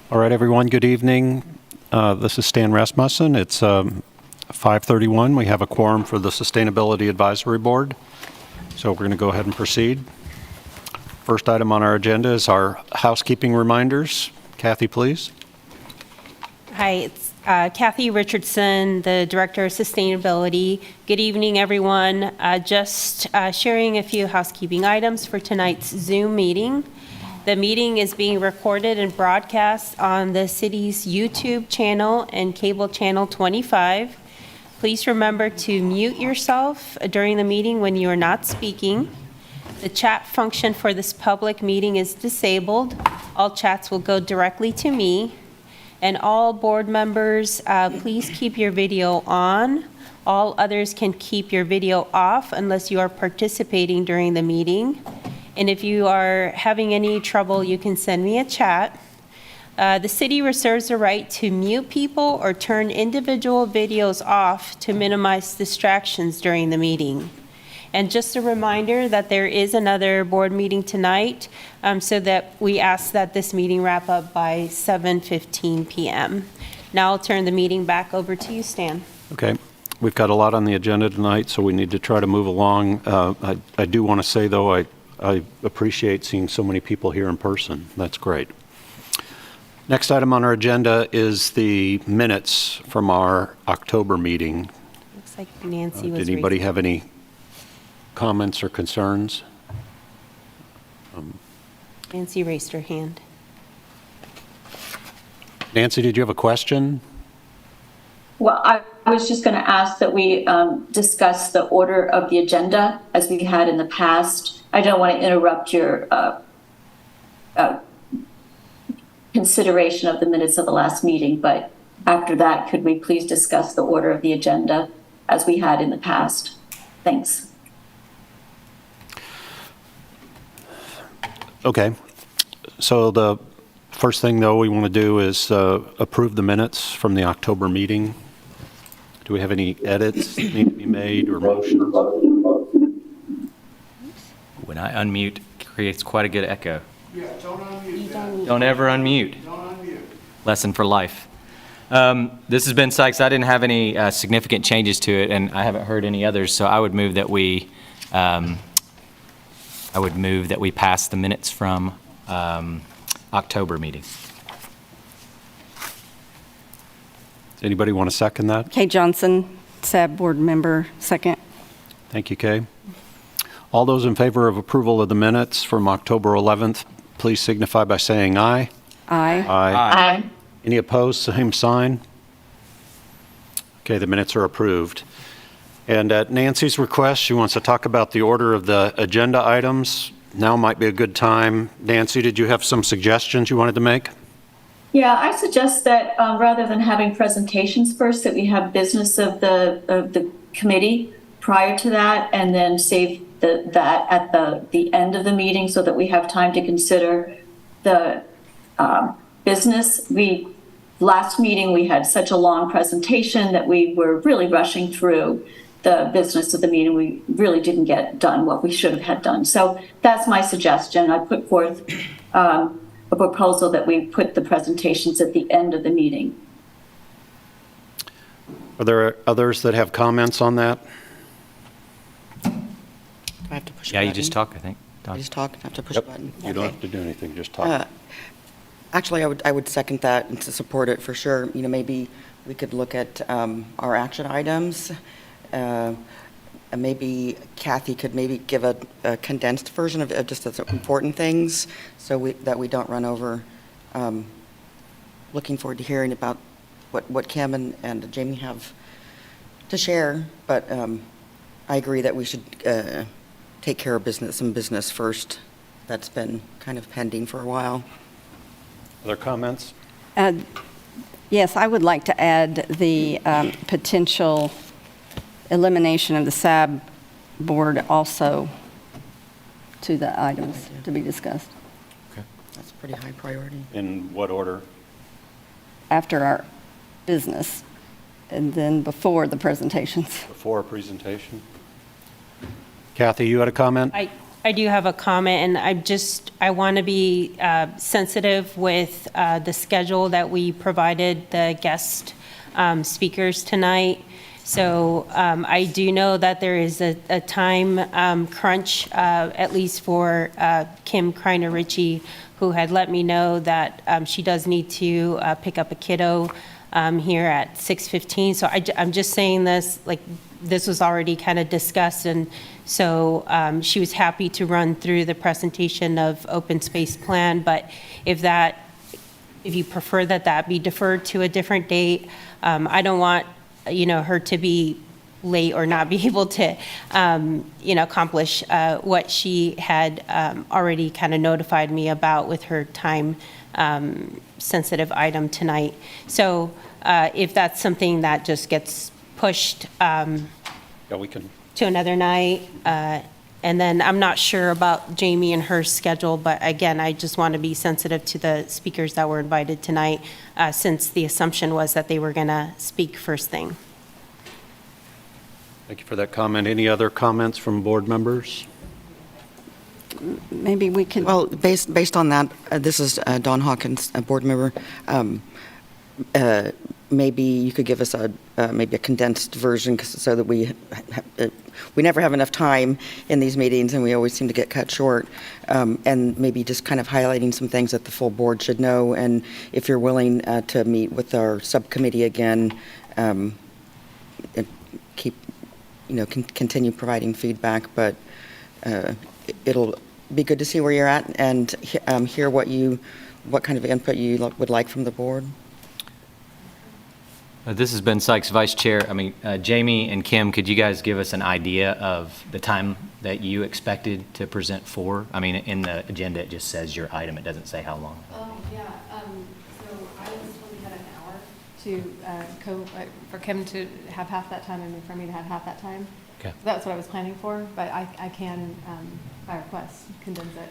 All right, everyone, good evening. This is Stan Rasmussen. It's 5:31. We have a quorum for the Sustainability Advisory Board. So we're going to go ahead and proceed. First item on our agenda is our housekeeping reminders. Kathy, please. Hi, it's Kathy Richardson, the Director of Sustainability. Good evening, everyone. Just sharing a few housekeeping items for tonight's Zoom meeting. The meeting is being recorded and broadcast on the city's YouTube channel and cable channel 25. Please remember to mute yourself during the meeting when you are not speaking. The chat function for this public meeting is disabled. All chats will go directly to me. And all board members, please keep your video on. All others can keep your video off unless you are participating during the meeting. And if you are having any trouble, you can send me a chat. The city reserves the right to mute people or turn individual videos off to minimize distractions during the meeting. And just a reminder that there is another board meeting tonight, so that we ask that this meeting wrap up by 7:15 p.m. Now I'll turn the meeting back over to you, Stan. Okay. We've got a lot on the agenda tonight, so we need to try to move along. I do want to say, though, I appreciate seeing so many people here in person. That's great. Next item on our agenda is the minutes from our October meeting. Looks like Nancy was Did anybody have any comments or concerns? Nancy raised her hand. Nancy, did you have a question? Well, I was just going to ask that we discuss the order of the agenda as we had in the past. I don't want to interrupt your consideration of the minutes of the last meeting, but after that, could we please discuss the order of the agenda as we had in the past? Thanks. Okay. So the first thing, though, we want to do is approve the minutes from the October meeting. Do we have any edits that need to be made or motions? When I unmute, it creates quite a good echo. Yeah, don't unmute. Don't ever unmute. Don't unmute. Lesson for life. This has been Sikes. I didn't have any significant changes to it, and I haven't heard any others. So I would move that we pass the minutes from October meeting. Does anybody want to second that? Kay Johnson, SAB board member, second. Thank you, Kay. All those in favor of approval of the minutes from October 11th, please signify by saying aye. Aye. Aye. Any opposed, same sign. Okay, the minutes are approved. And at Nancy's request, she wants to talk about the order of the agenda items. Now might be a good time. Nancy, did you have some suggestions you wanted to make? Yeah, I suggest that rather than having presentations first, that we have business of the committee prior to that, and then save that at the end of the meeting so that we have time to consider the business. Last meeting, we had such a long presentation that we were really rushing through the business of the meeting. We really didn't get done what we should have had done. So that's my suggestion. I put forth a proposal that we put the presentations at the end of the meeting. Are there others that have comments on that? I have to push a Yeah, button? you just talk, I think. I just talk, I have to push a button? You don't have to do anything, just talk. Actually, I would second that and to support it for sure. You know, maybe we could look at our action items. Maybe Kathy could maybe give a condensed version of just the important things so that we don't run over. Looking forward to hearing about what Kim and Jamie have to share, but I agree that we should take care of some business first. That's been kind of pending for a while. Other comments? Yes, I would like to add the potential elimination of the SAB board also to the items to be discussed. Okay. That's a pretty high priority. In what order? After our business, and then before the presentations. Before a presentation? Kathy, you had a comment? I I do have a comment, and I want to be sensitive with the schedule that we provided the guest speakers tonight. So I do know that there is a time crunch, at least for Kim Criner Ritchie, who had let me know that she does need to pick up a kiddo here at 6:15. So I'm just saying this, like, this was already kind of discussed, and so she was happy to run through the presentation of open space plan, but if you prefer that be deferred to a different date, I don't want, her to be late or not be able to, accomplish what she had already kind of notified me about with her time sensitive item tonight. So if that's something that just gets pushed Yeah, we can. to another night, and then I'm not sure about Jamie and her schedule, but again, I just want to be sensitive to the speakers that were invited tonight, since the assumption was that they were going to speak first thing. Thank you for that comment. Any other comments from board members? Maybe we could. Well, based on that, this is Don Hawkins, a board member. Maybe you could give us maybe a condensed version so that we never have enough time in these meetings and we always seem to get cut short. And maybe just kind of highlighting some things that the full board should know. And if you're willing to meet with our subcommittee again, keep, continue providing feedback. But it'll be good to see where you're at and hear what kind of input you would like from the board. This has been Sikes Vice Chair. Jamie and Kim, could you guys give us an idea of the time that you expected to present for? In the agenda, it just says your item. It doesn't say how long. So I was told we had an hour to for Kim to have half that time and for me to have half that time. Okay. So that's what I was planning for, but I can, by request, condense it.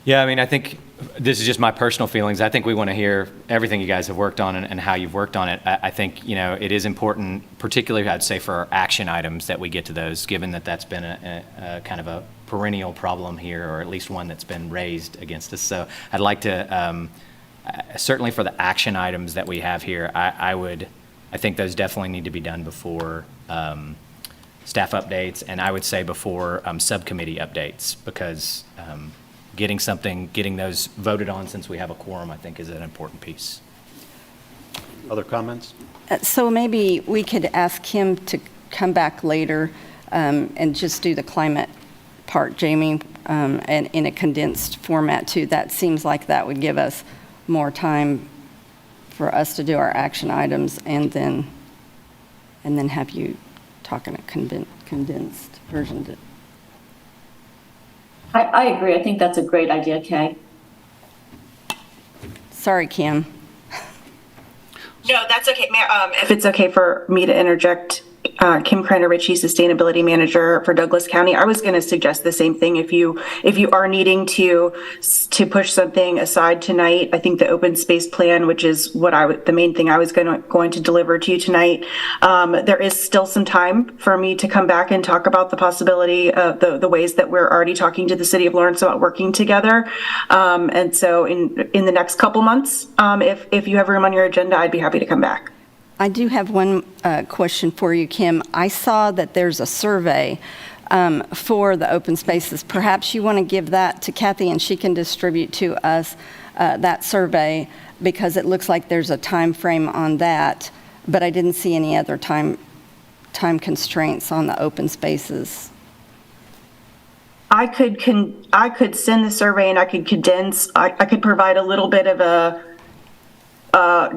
Yeah, I think this is just my personal feelings. I think we want to hear everything you guys have worked on and how you've worked on it. I think, it is important, particularly I'd say for our action items, that we get to those, given that that's been a kind of a perennial problem here, or at least one that's been raised against us. So I'd like to, certainly for the action items that we have here, I think those definitely need to be done before staff updates, and I would say before subcommittee updates, because getting those voted on since we have a quorum, I think, is an important piece. Other comments? So maybe we could ask him to come back later and just do the climate part, Jamie, and in a condensed format too. That seems like that would give us more time for us to do our action items and then have you talk in a condensed version. I agree. I think that's a great idea, Kay. Sorry, Kim. No, that's okay. If it's okay for me to interject, Kim Criner Ritchie, Sustainability Manager for Douglas County. I was going to suggest the same thing. If you are needing to push something aside tonight, I think the open space plan, which is what the main thing I was going to deliver to you tonight, there is still some time for me to come back and talk about the possibility of the ways that we're already talking to the City of Lawrence about working together. And so in the next couple months, if you have room on your agenda, I'd be happy to come back. I do have one question for you, Kim. I saw that there's a survey for the open spaces. Perhaps you want to give that to Kathy and she can distribute to us that survey, because it looks like there's a time frame on that, but I didn't see any other time constraints on the open spaces. I could send the survey and I could condense. I could provide a little bit of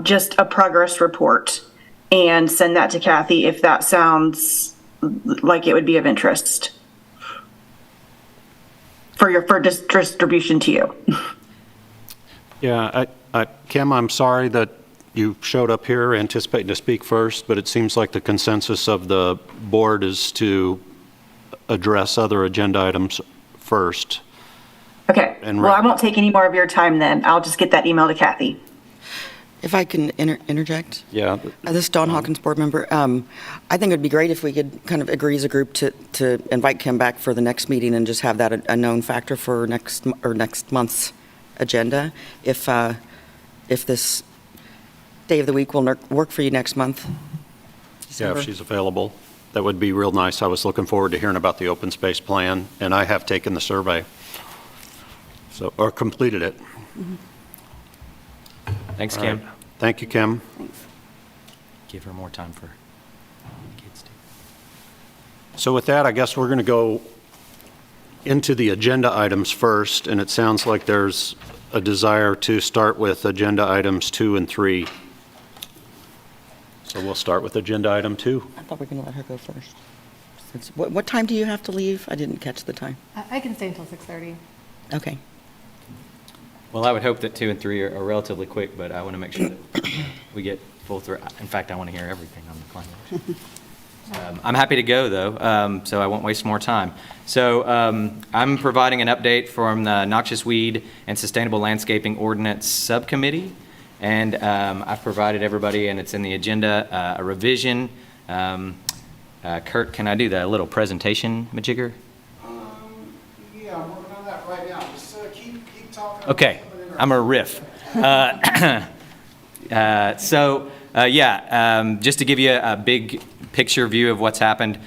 just a progress report and send that to Kathy if that sounds like it would be of interest for distribution to you. Yeah, Kim, I'm sorry that you showed up here anticipating to speak first, but it seems like the consensus of the board is to address other agenda items first. Okay, well, I won't take any more of your time then. I'll just get that email to Kathy. If I can interject? Yeah. This is Dawn Hawkins, board member. I think it'd be great if we could kind of agree as a group to invite Kim back for the next meeting and just have that a known factor for next month's agenda. If this day of the week will work for you next month. Yeah, December. if she's available, that would be real nice. I was looking forward to hearing about the open space plan, and I have taken the survey, or completed it. Thanks, All Kim. right. Thank you, Kim. Give her more time for kids too. So with that, I guess we're going to go into the agenda items first, and it sounds like there's a desire to start with agenda items 2 and 3. So we'll start with agenda item 2. I thought we were going to let her go first. What time do you have to leave? I didn't catch the time. I can stay until 6:30. Okay. Well, I would hope that 2 and 3 are relatively quick, but I want to make sure that we get full through. In fact, I want to hear everything on the climate. I'm happy to go, though, so I won't waste more time. So I'm providing an update from the Noxious Weed and Sustainable Landscaping Ordinance Subcommittee, and I've provided everybody, and it's in the agenda, a revision. Kurt, can I do the little presentation, majigger? Yeah, I'm working on that right now. Just keep talking. Okay, I'm a riff. Just to give you a big picture view of what's happened,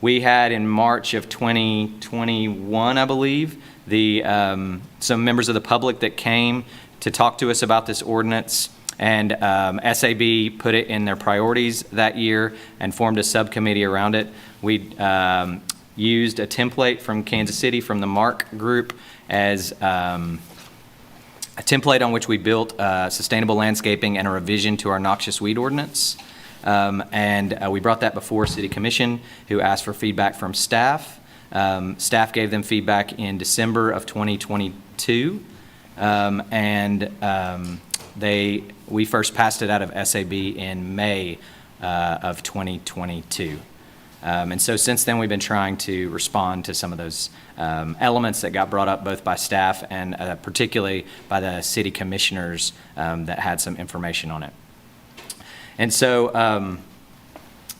we had in March of 2021, I believe, some members of the public that came to talk to us about this ordinance, and SAB put it in their priorities that year and formed a subcommittee around it. We used a template from Kansas City from the MARC group as a template on which we built sustainable landscaping and a revision to our Noxious Weed Ordinance. We brought that before City Commission, who asked for feedback from staff. Staff gave them feedback in December of 2022, we first passed it out of SAB in May of 2022. And so since then, we've been trying to respond to some of those elements that got brought up both by staff and particularly by the city commissioners that had some information on it. And so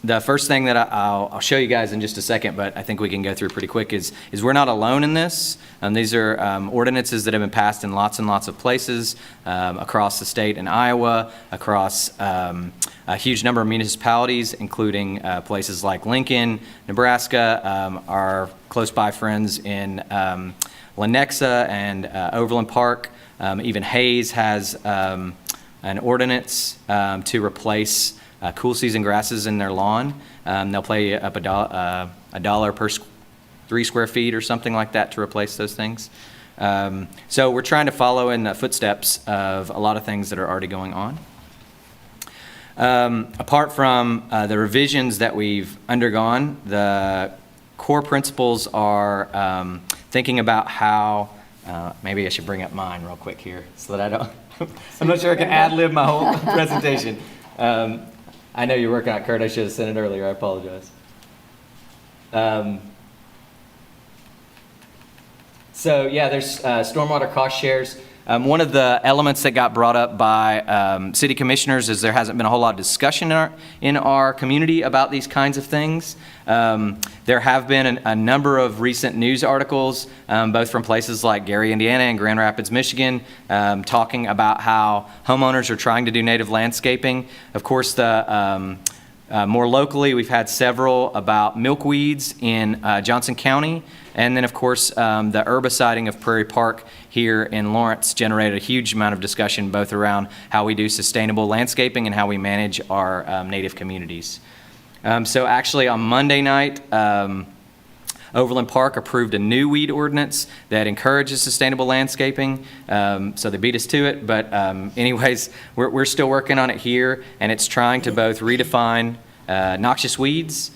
the first thing that I'll show you guys in just a second, but I think we can go through pretty quick, is we're not alone in this. These are ordinances that have been passed in lots and lots of places across the state in Iowa, across a huge number of municipalities, including places like Lincoln, Nebraska, our close by friends in Lenexa and Overland Park. Even Hayes has an ordinance to replace cool season grasses in their lawn. They'll pay up a dollar per 3 square feet or something like that to replace those things. So we're trying to follow in the footsteps of a lot of things that are already going on. Apart from the revisions that we've undergone, the core principles are thinking about how, maybe I should bring up mine real quick here so that I don't, I'm not sure I can ad-lib my whole presentation. I know you're working on it, Kurt. I should have sent it earlier. I apologize. So yeah, there's stormwater cost shares. One of the elements that got brought up by city commissioners is there hasn't been a whole lot of discussion in our community about these kinds of things. There have been a number of recent news articles, both from places like Gary, Indiana and Grand Rapids, Michigan, talking about how homeowners are trying to do native landscaping. Of course, more locally, we've had several about milkweeds in Johnson County. And then, of course, the herbiciding of Prairie Park here in Lawrence generated a huge amount of discussion, both around how we do sustainable landscaping and how we manage our native communities. So actually, on Monday night, Overland Park approved a new weed ordinance that encourages sustainable landscaping. So they beat us to it. But anyways, we're still working on it here, and it's trying to both redefine noxious weeds,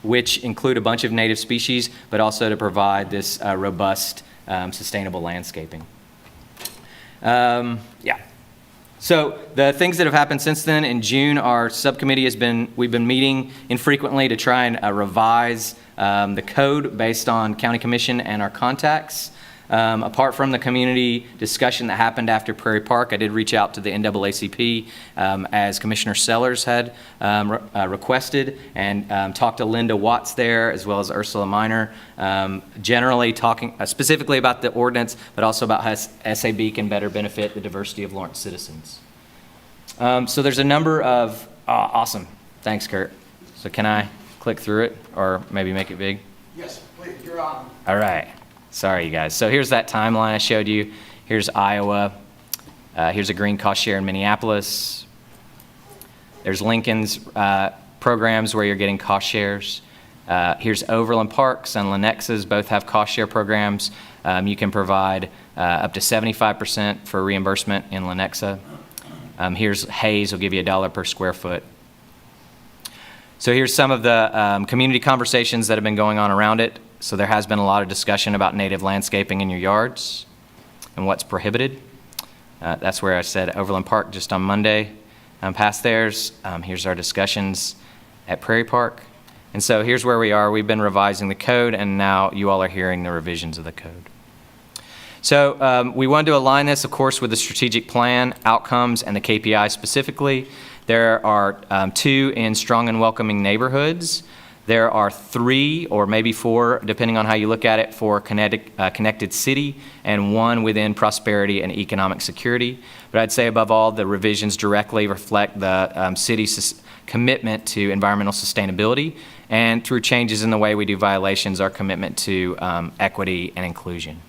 which include a bunch of native species, but also to provide this robust, sustainable landscaping. So the things that have happened since then, in June, our subcommittee we've been meeting infrequently to try and revise the code based on county commission and our contacts. Apart from the community discussion that happened after Prairie Park, I did reach out to the NAACP as Commissioner Sellers had requested, and talked to Linda Watts there as well as Ursula Minor, generally talking specifically about the ordinance, but also about how SAB can better benefit the diversity of Lawrence citizens. So there's a number of, awesome, thanks Kurt. So can I click through it or maybe make it big? Yes, please, you're on. All right. Sorry, you guys. So here's that timeline I showed you. Here's Iowa. Here's a green cost share in Minneapolis. There's Lincoln's programs where you're getting cost shares. Here's Overland Parks and Lenexa's both have cost share programs. You can provide up to 75% for reimbursement in Lenexa. Here's Hayes will give you $1 per square foot. So here's some of the community conversations that have been going on around it. So there has been a lot of discussion about native landscaping in your yards and what's prohibited. That's where I said Overland Park just on Monday. Past theirs, here's our discussions at Prairie Park. And so here's where we are. We've been revising the code, and now you all are hearing the revisions of the code. So we wanted to align this, of course, with the strategic plan, outcomes, and the KPI specifically. There are 2 in strong and welcoming neighborhoods. There are 3 or maybe 4, depending on how you look at it, for connected city, and 1 within prosperity and economic security. But I'd say above all, the revisions directly reflect the city's commitment to environmental sustainability, and through changes in the way we do violations, our commitment to equity and inclusion.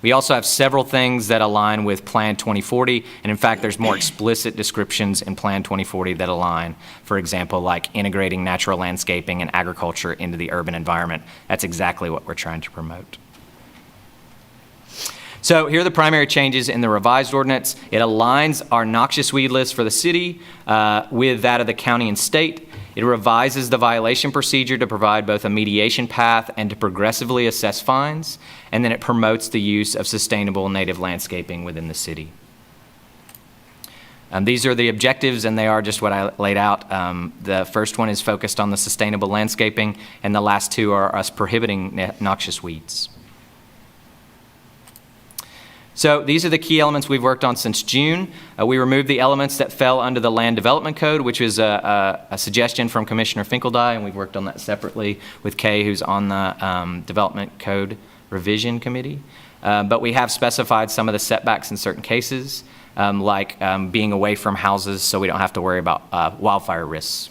We also have several things that align with Plan 2040, and in fact, there's more explicit descriptions in Plan 2040 that align. For example, like integrating natural landscaping and agriculture into the urban environment. That's exactly what we're trying to promote. So here are the primary changes in the revised ordinance. It aligns our noxious weed list for the city with that of the county and state. It revises the violation procedure to provide both a mediation path and to progressively assess fines, and then it promotes the use of sustainable native landscaping within the city. These are the objectives, and they are just what I laid out. The first one is focused on the sustainable landscaping, and the last 2 are us prohibiting noxious weeds. So these are the key elements we've worked on since June. We removed the elements that fell under the Land Development Code, which was a suggestion from Commissioner Finkeldye, and we've worked on that separately with Kay, who's on the Development Code Revision Committee. But we have specified some of the setbacks in certain cases, like being away from houses so we don't have to worry about wildfire risks.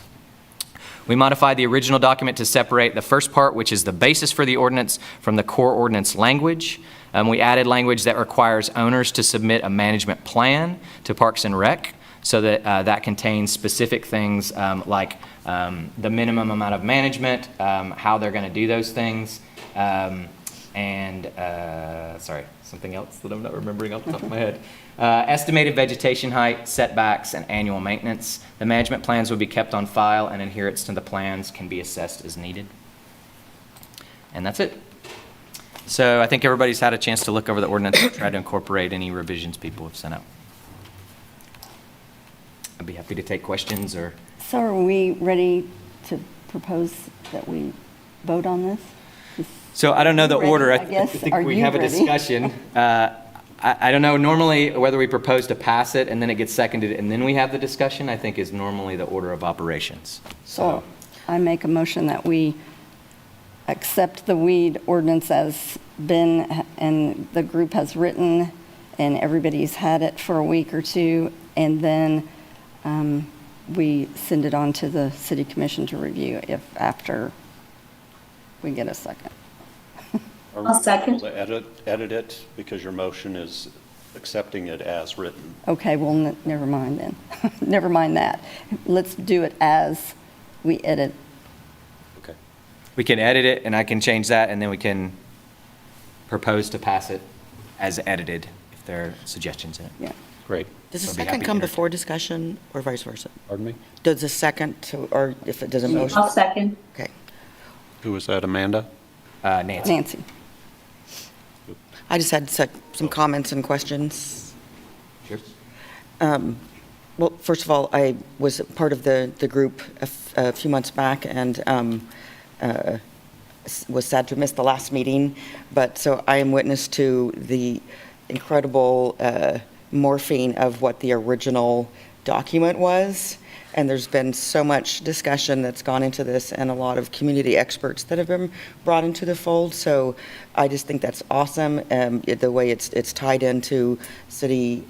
We modified the original document to separate the first part, which is the basis for the ordinance, from the core ordinance language. We added language that requires owners to submit a management plan to Parks and Rec, so that that contains specific things like the minimum amount of management, how they're going to do those things, and sorry, something else that I'm not remembering off the top of my head. Estimated vegetation height, setbacks, and annual maintenance. The management plans will be kept on file, and adherence to the plans can be assessed as needed. And that's it. So I think everybody's had a chance to look over the ordinance and try to incorporate any revisions people have sent out. I'd be happy to take questions or... So are we ready to propose that we vote on this? So I don't know the Ready, order. I I guess. think Are we you have a ready? discussion. I don't know normally whether we propose to pass it and then it gets seconded and then we have the discussion, I think is normally the order of operations. So I make a motion that we accept the weed ordinance as been, and the group has written, and everybody's had it for a week or 2, and then we send it on to the city commission to review if after we get a second. I'll second. Edit it, because your motion is accepting it as written. Okay, well, never mind then. Never mind that. Let's do it as we edit. Okay. We can edit it and I can change that and then we can propose to pass it as edited if there are suggestions in it. Yeah. Great. Does the I'll be happy second to come entertain. before discussion or vice versa? Pardon me? Does the second, or if it does a motion? I'll second. Okay. Who was that, Amanda? Nancy. Nancy. I just had some comments and questions. Sure. Well, first of all, I was part of the group a few months back, and was sad to miss the last meeting, but so I am witness to the incredible morphing of what the original document was. And there's been so much discussion that's gone into this and a lot of community experts that have been brought into the fold. So I just think that's awesome, the way it's tied into city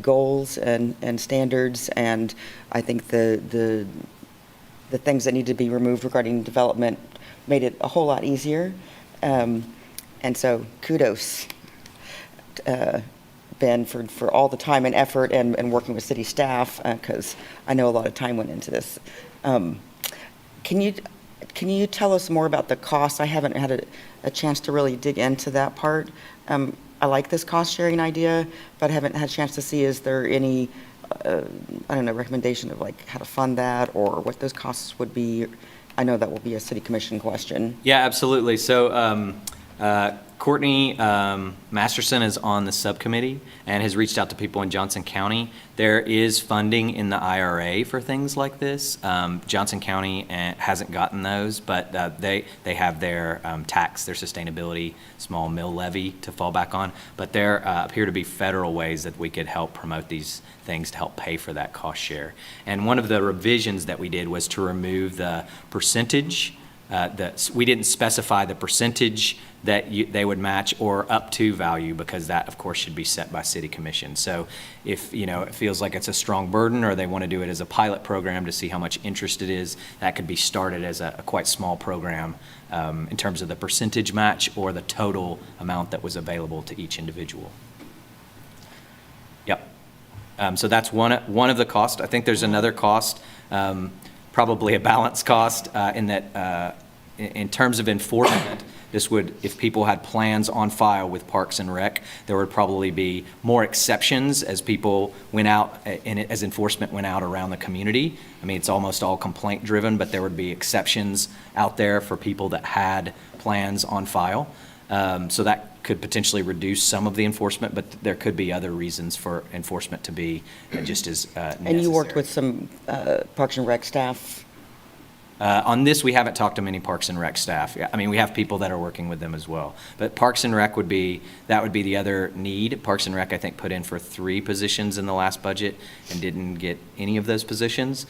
goals and standards. And I think the things that need to be removed regarding development made it a whole lot easier. And so kudos, Ben, for all the time and effort and working with city staff, because I know a lot of time went into this. Can you tell us more about the costs? I haven't had a chance to really dig into that part. I like this cost sharing idea, but I haven't had a chance to see, is there any, recommendation of like how to fund that or what those costs would be? I know that will be a city commission question. Yeah, absolutely. So Courtney Masterson is on the subcommittee and has reached out to people in Johnson County. There is funding in the IRA for things like this. Johnson County hasn't gotten those, but they have their their sustainability small mill levy to fall back on. But there appear to be federal ways that we could help promote these things to help pay for that cost share. And one of the revisions that we did was to remove the percentage. We didn't specify the percentage that they would match or up to value, because that, of course, should be set by city commission. So if it feels like it's a strong burden, or they want to do it as a pilot program to see how much interest it is, that could be started as a quite small program in terms of the percentage match or the total amount that was available to each individual. Yep. So that's one of the costs. I think there's another cost, probably a balance cost, in that in terms of enforcement. This would, if people had plans on file with Parks and Rec, there would probably be more exceptions as people went out, as enforcement went out around the community. I mean, it's almost all complaint driven, but there would be exceptions out there for people that had plans on file. So that could potentially reduce some of the enforcement, but there could be other reasons for enforcement to be just as necessary. And you worked with some Parks and Rec staff? On this, we haven't talked to many Parks and Rec staff. I mean, we have people that are working with them as well. But Parks and Rec would be the other need. Parks and Rec, I think, put in for 3 positions in the last budget and didn't get any of those positions.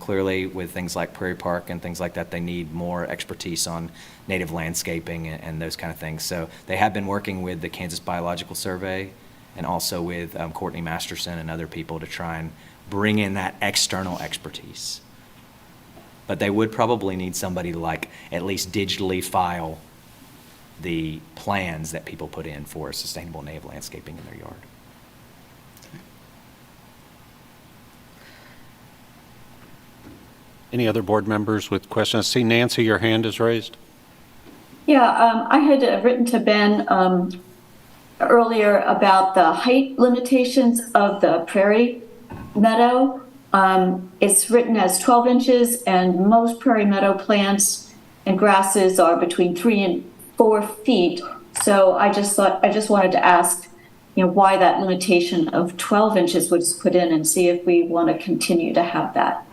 Clearly, with things like Prairie Park and things like that, they need more expertise on native landscaping and those kind of things. So they have been working with the Kansas Biological Survey and also with Courtney Masterson and other people to try and bring in that external expertise. But they would probably need somebody to like at least digitally file the plans that people put in for sustainable native landscaping in their yard. Any other board members with questions? See, Nancy, your hand is raised. Yeah, I had written to Ben earlier about the height limitations of the prairie meadow. It's written as 12 inches, and most prairie meadow plants and grasses are between 3 and 4 feet. So I just wanted to ask, why that limitation of 12 inches was put in, and see if we want to continue to have that.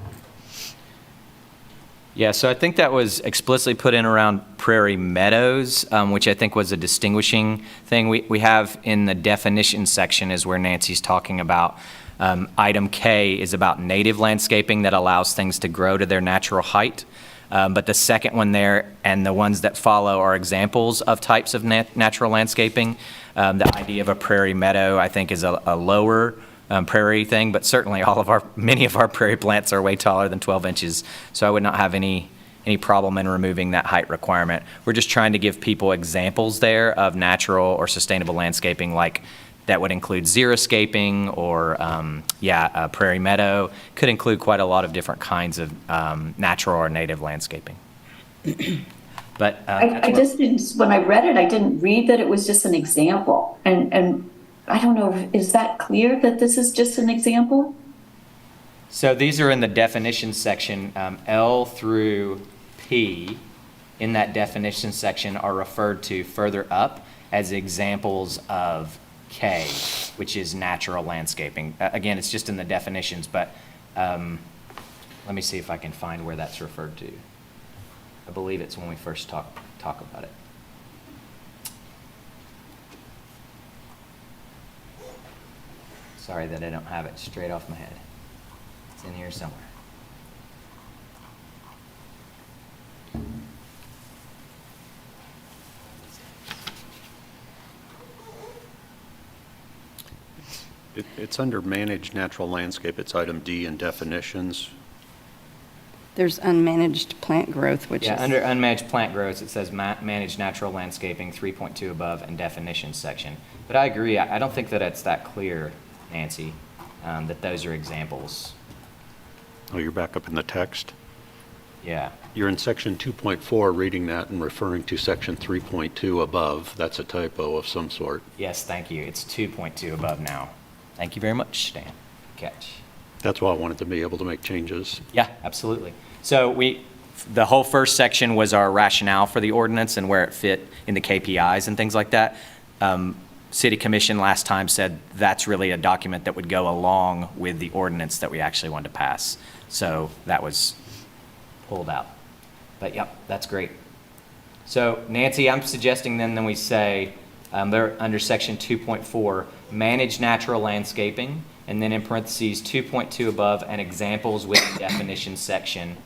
Yeah, so I think that was explicitly put in around prairie meadows, which I think was a distinguishing thing. We have in the definition section is where Nancy's talking about. Item K is about native landscaping that allows things to grow to their natural height. But the second one there and the ones that follow are examples of types of natural landscaping. The idea of a prairie meadow, I think, is a lower prairie thing, but certainly many of our prairie plants are way taller than 12 inches. So I would not have any problem in removing that height requirement. We're just trying to give people examples there of natural or sustainable landscaping, like that would include xeriscaping or, a prairie meadow. Could include quite a lot of different kinds of natural or native landscaping. But I just didn't, when I read it, I didn't read that it was just an example. And I don't know, is that clear that this is just an example? So these are in the definition section. L through P in that definition section are referred to further up as examples of K, which is natural landscaping. Again, it's just in the definitions, but let me see if I can find where that's referred to. I believe it's when we first talked talk about it. Sorry that I don't have it straight off my head. It's in here somewhere. It's under managed natural landscape. It's item D in definitions. There's unmanaged plant growth, which is... Yeah, under unmanaged plant growth, it says managed natural landscaping, 3.2 above, and definitions section. But I agree, I don't think that it's that clear, Nancy, that those are examples. Oh, you're back up in the text? Yeah. You're in section 2.4 reading that and referring to section 3.2 above. That's a typo of some sort. Yes, thank you. It's 2.2 above now. Thank you very much, Stan. Catch. That's why I wanted to be able to make changes. Yeah, absolutely. So the whole first section was our rationale for the ordinance and where it fit in the KPIs and things like that. City Commission last time said that's really a document that would go along with the ordinance that we actually wanted to pass. So that was pulled out. But yep, that's great. So Nancy, I'm suggesting then we say, they're under section 2.4, manage natural landscaping, and then in parentheses 2.2 above, and examples with the definition section,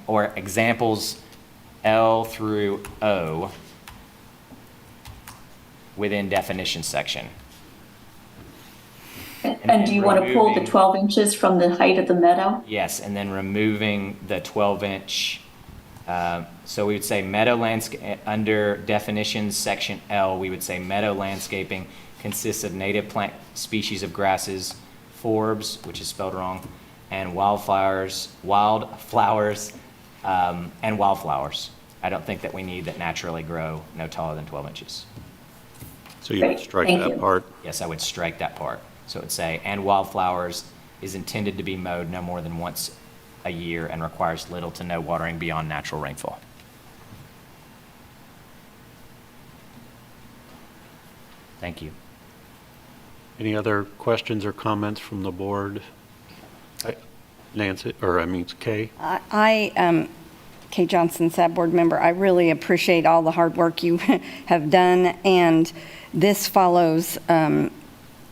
or examples L through O within definition section. And do you want to pull the 12 inches from the height of the meadow? Yes, and then removing the 12-inch. So we would say meadow landscape, under definitions section L, we would say meadow landscaping consists of native plant species of grasses, forbs, which is spelled wrong, and wildflowers, and wildflowers. I don't think that we need that naturally grow no taller than 12 inches. So you would Great, strike thank that you. part. Yes, I would strike that part. So it would say, and wildflowers is intended to be mowed no more than once a year and requires little to no watering beyond natural rainfall. Thank you. Any other questions or comments from the board? Nancy, or I mean, Kay? Kay Johnson, SAB board member, I really appreciate all the hard work you have done, and this follows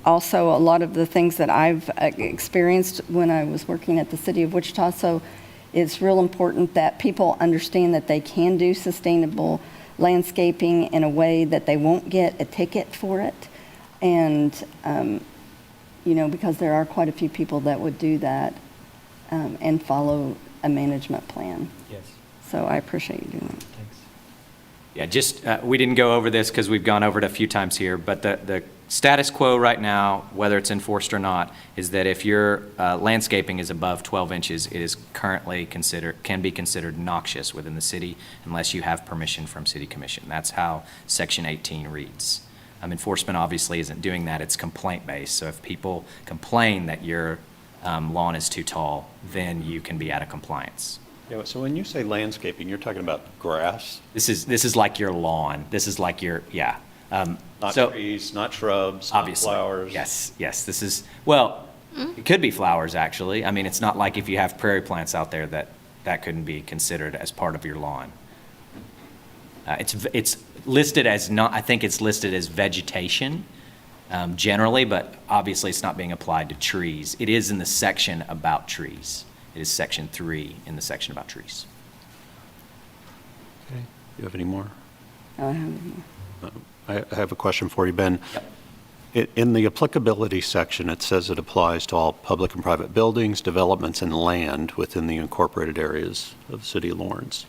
also a lot of the things that I've experienced when I was working at the City of Wichita. So it's real important that people understand that they can do sustainable landscaping in a way that they won't get a ticket for it. And, because there are quite a few people that would do that and follow a management plan. Yes. So I appreciate you doing it. Thanks. Yeah, just, we didn't go over this because we've gone over it a few times here, but the status quo right now, whether it's enforced or not, is that if your landscaping is above 12 inches, it is currently can be considered noxious within the city unless you have permission from City Commission. That's how Section 18 reads. Enforcement obviously isn't doing that, it's complaint-based. So if people complain that your lawn is too tall, then you can be out of compliance. Yeah, so when you say landscaping, you're talking about grass? This is like your lawn. This is like your, yeah. Not So- trees, not shrubs, not Obviously. flowers? Yes, this is, well, it could be flowers, actually. I mean, it's not like if you have prairie plants out there that couldn't be considered as part of your lawn. It's listed as not, I think it's listed as vegetation generally, but obviously it's not being applied to trees. It is in the section about trees. It is section 3 in the section about trees. Okay. You have any more? I don't have any more. I have a question for you, Ben. In the applicability section, it says it applies to all public and private buildings, developments, and land within the incorporated areas of the city of Lawrence.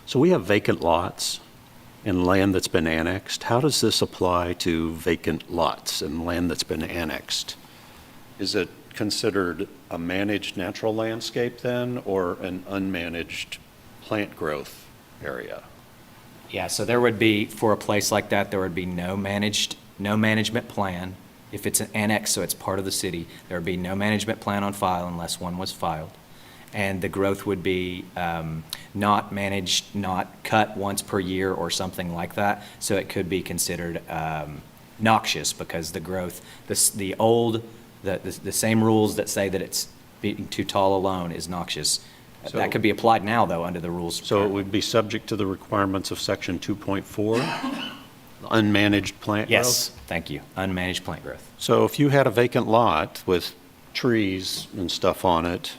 So we have vacant lots and land that's been annexed. How does this apply to vacant lots and land that's been annexed? Is it considered a managed natural landscape then, or an unmanaged plant growth area? Yeah, so there would be, for a place like that, there would be no management plan. If it's an annex, so it's part of the city, there would be no management plan on file unless one was filed. And the growth would be not managed, not cut once per year or something like that. So it could be considered noxious because the growth, the same rules that say that it's being too tall alone is noxious So- That could be applied now, though, under the rules. So it would be subject to the requirements of section 2.4, unmanaged plant growth? Yes, thank you. Unmanaged plant growth. So if you had a vacant lot with trees and stuff on it,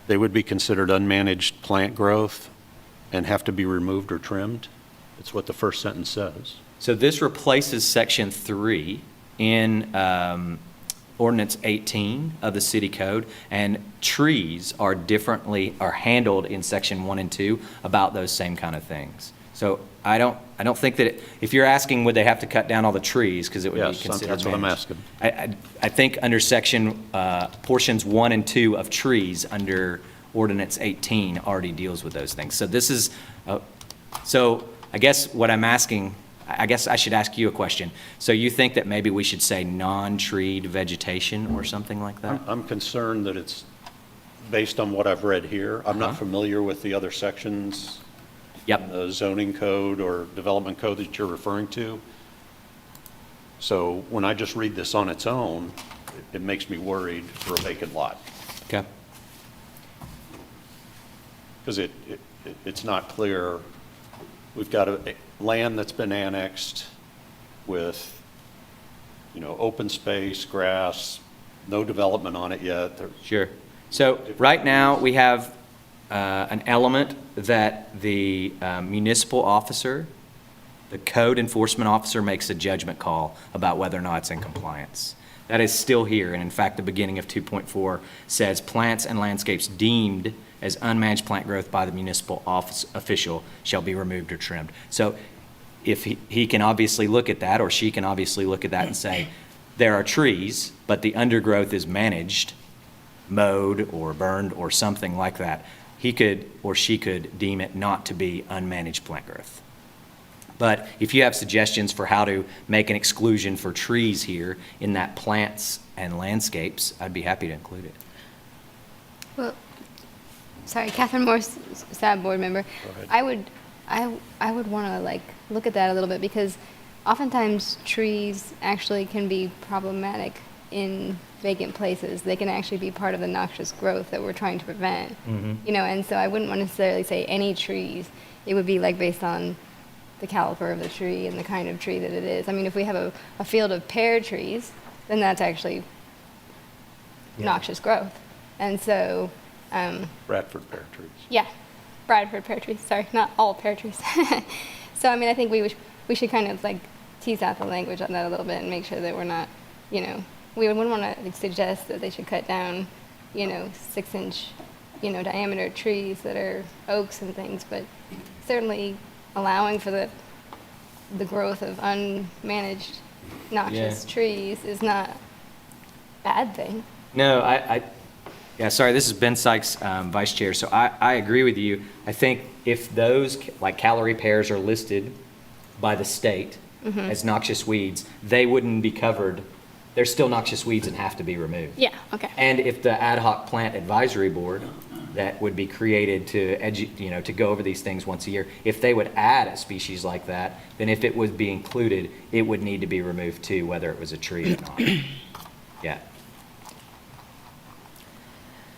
they would be considered unmanaged plant growth and have to be removed or trimmed? It's what the first sentence says. So this replaces section 3 in ordinance 18 of the city code, and trees are handled in section 1 and 2 about those same kind of things. So I don't think that, if you're asking would they have to cut down all the trees, because it would be Yes, considered that's what I'm managed. asking. I think under section, portions 1 and 2 of trees under ordinance 18 already deals with those things. So this is, so I guess what I'm asking, I guess I should ask you a question. So you think that maybe we should say non-treed vegetation or something like that? I'm concerned that it's based on what I've read here. I'm not familiar with the other sections Yep. in the zoning code or development code that you're referring to. So when I just read this on its own, it makes me worried for a vacant lot. Okay. Because it's not clear. We've got a land that's been annexed with, open space, grass, no development on it yet. Sure. So right now, we have an element that the municipal officer, the code enforcement officer, makes a judgment call about whether or not it's in compliance. That is still here, and in fact, the beginning of 2.4 says plants and landscapes deemed as unmanaged plant growth by the municipal office official shall be removed or trimmed. So if he can obviously look at that, or she can obviously look at that and say, there are trees, but the undergrowth is managed, mowed or burned or something like that, he could or she could deem it not to be unmanaged plant growth. But if you have suggestions for how to make an exclusion for trees here in that plants and landscapes, I'd be happy to include it. Well, sorry, Catherine Morse, SAB board member. I would want to look at that a little bit, because oftentimes trees actually can be problematic in vacant places. They can actually be part of the noxious growth that we're trying to prevent. And so I wouldn't necessarily say any trees. It would be based on the caliber of the tree and the kind of tree that it is. I mean, if we have a field of pear trees, then that's actually noxious growth. And so Bradford pear trees. yeah, Bradford pear trees. Sorry, not all pear trees. So I mean, I think we should kind of tease out the language on that a little bit and make sure that we're not, we wouldn't want to suggest that they should cut down, 6-inch, diameter trees that are oaks and things, but certainly allowing for the growth of unmanaged noxious trees is not a bad thing. No, yeah, sorry, this is Ben Sikes, Vice Chair. So I agree with you. I think if those, calorie pears, are listed by the state as noxious weeds, they wouldn't be covered. They're still noxious weeds and have to be removed. Yeah, okay. And if the ad hoc plant advisory board that would be created to go over these things once a year, if they would add a species like that, then if it would be included, it would need to be removed too, whether it was a tree or not. Yeah.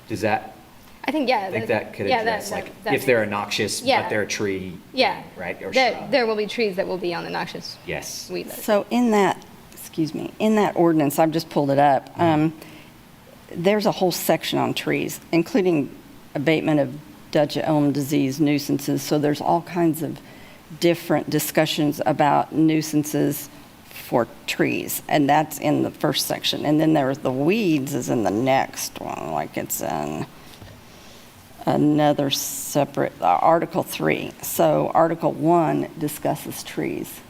Does that? I think, yeah. I think that could yeah, address, that if they're a noxious, Yeah. but they're a tree, Yeah. right, or shrub. There will be trees that will be on the noxious Yes. weed list. So in that ordinance, I've just pulled it up, there's a whole section on trees, including abatement of Dutch elm disease nuisances. So there's all kinds of different discussions about nuisances for trees, and that's in the first section. And then there's the weeds is in the next one, it's in another separate, Article 3. So Article 1 discusses trees.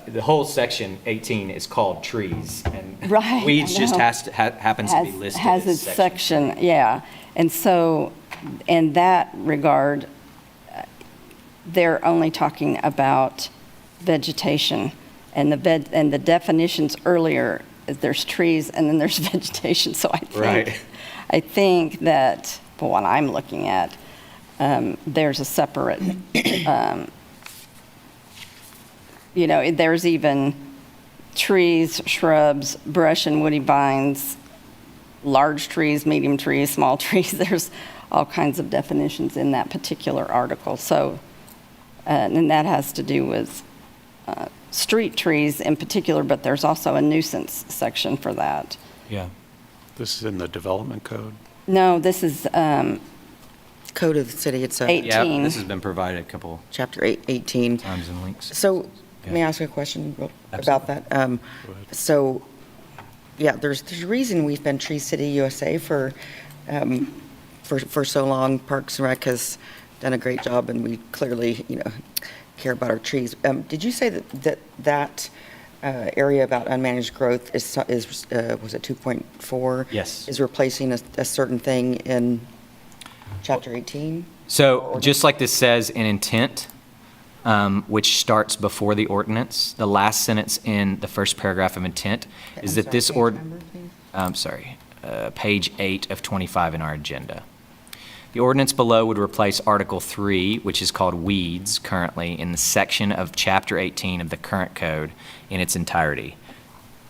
The whole section 18 is called trees, and Right, weeds I just know. happens to be listed Has as its section, section. yeah. And so, in that regard, they're only talking about vegetation, and the definitions earlier, there's trees and then there's vegetation. So Right. I think that, for what I'm looking at, there's a separate, there's even trees, shrubs, brush and woody vines, large trees, medium trees, small trees. There's all kinds of definitions in that particular article. So, and that has to do with street trees in particular, but there's also a nuisance section for that. Yeah. This is in the development code. No, this is Code of the city, it's Eight. Yeah, 18. this has been provided a couple chapter 18. times in links. So, Yeah. may I ask a question about that? So, yeah, there's a reason we've been Tree City USA for so long. Parks and Rec has done a great job, and we clearly, care about our trees. Did you say that area about unmanaged growth is was it 2.4? Yes. Is replacing a certain thing in chapter 18? So just like this says in intent, which starts before the ordinance, the last sentence in the first paragraph of intent is that this page 8 of 25 in our agenda. The ordinance below would replace Article 3, which is called Weeds currently, in the section of Chapter 18 of the current code in its entirety.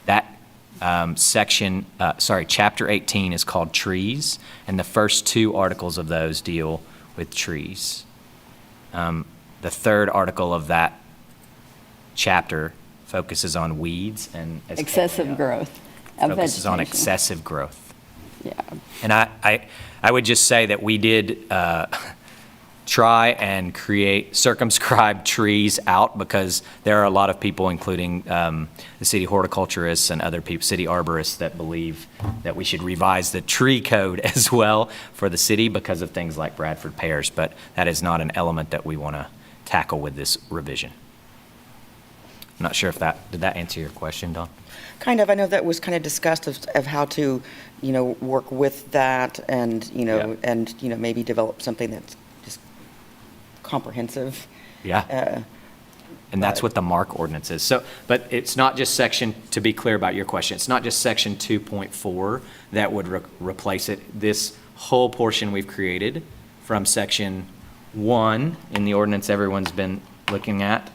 That Chapter 18 is called Trees, and the first two articles of those deal with trees. The third article of that chapter focuses on weeds and excessive growth of focuses on vegetation. excessive growth. Yeah. And I would just say that we did try and circumscribe trees out because there are a lot of people, including the city horticulturists and other people, city arborists, that believe that we should revise the tree code as well for the city because of things like Bradford pears. But that is not an element that we want to tackle with this revision. I'm not sure if did that answer your question, Don? Kind of. I know that was kind of discussed of how to, work with that and, maybe develop something that's just comprehensive. Yeah. And that's what the MARC ordinance is. So, but it's not just to be clear about your question, it's not just section 2.4 that would replace it. This whole portion we've created from section 1 in the ordinance everyone's been looking at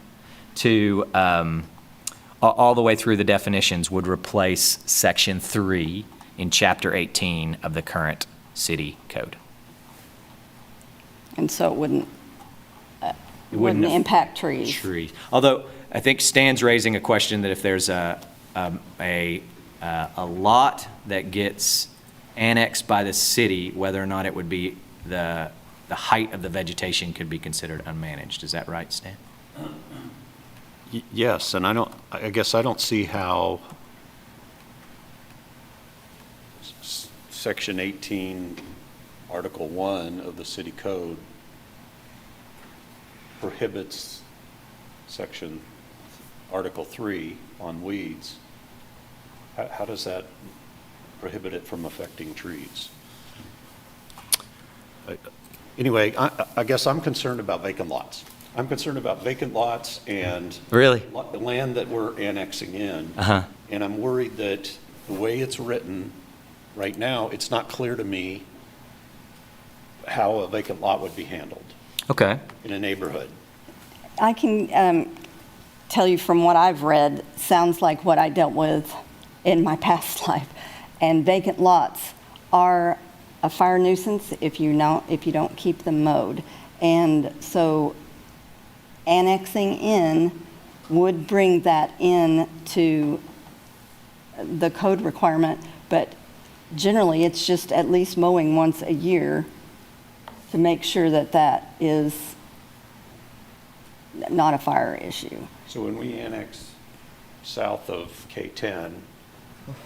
to all the way through the definitions would replace section 3 in chapter 18 of the current city code. And so it wouldn't wouldn't impact trees. Trees. Although I think Stan's raising a question that if there's a lot that gets annexed by the city, whether or not it would be the height of the vegetation could be considered unmanaged. Is that right, Stan? Yes, and I guess I don't see how Section 18, Article 1 of the city code prohibits Article 3 on weeds. How does that prohibit it from affecting trees? Anyway, I guess I'm concerned about vacant lots. I'm concerned about vacant lots and Really? the land that we're annexing in. Uh-huh. And I'm worried that the way it's written right now, it's not clear to me how a vacant lot would be handled Okay. in a neighborhood. I can tell you from what I've read, sounds like what I dealt with in my past life. And vacant lots are a fire nuisance if you don't keep them mowed. And so annexing in would bring that in to the code requirement, but generally it's just at least mowing once a year to make sure that that is not a fire issue. So when we annex south of K-10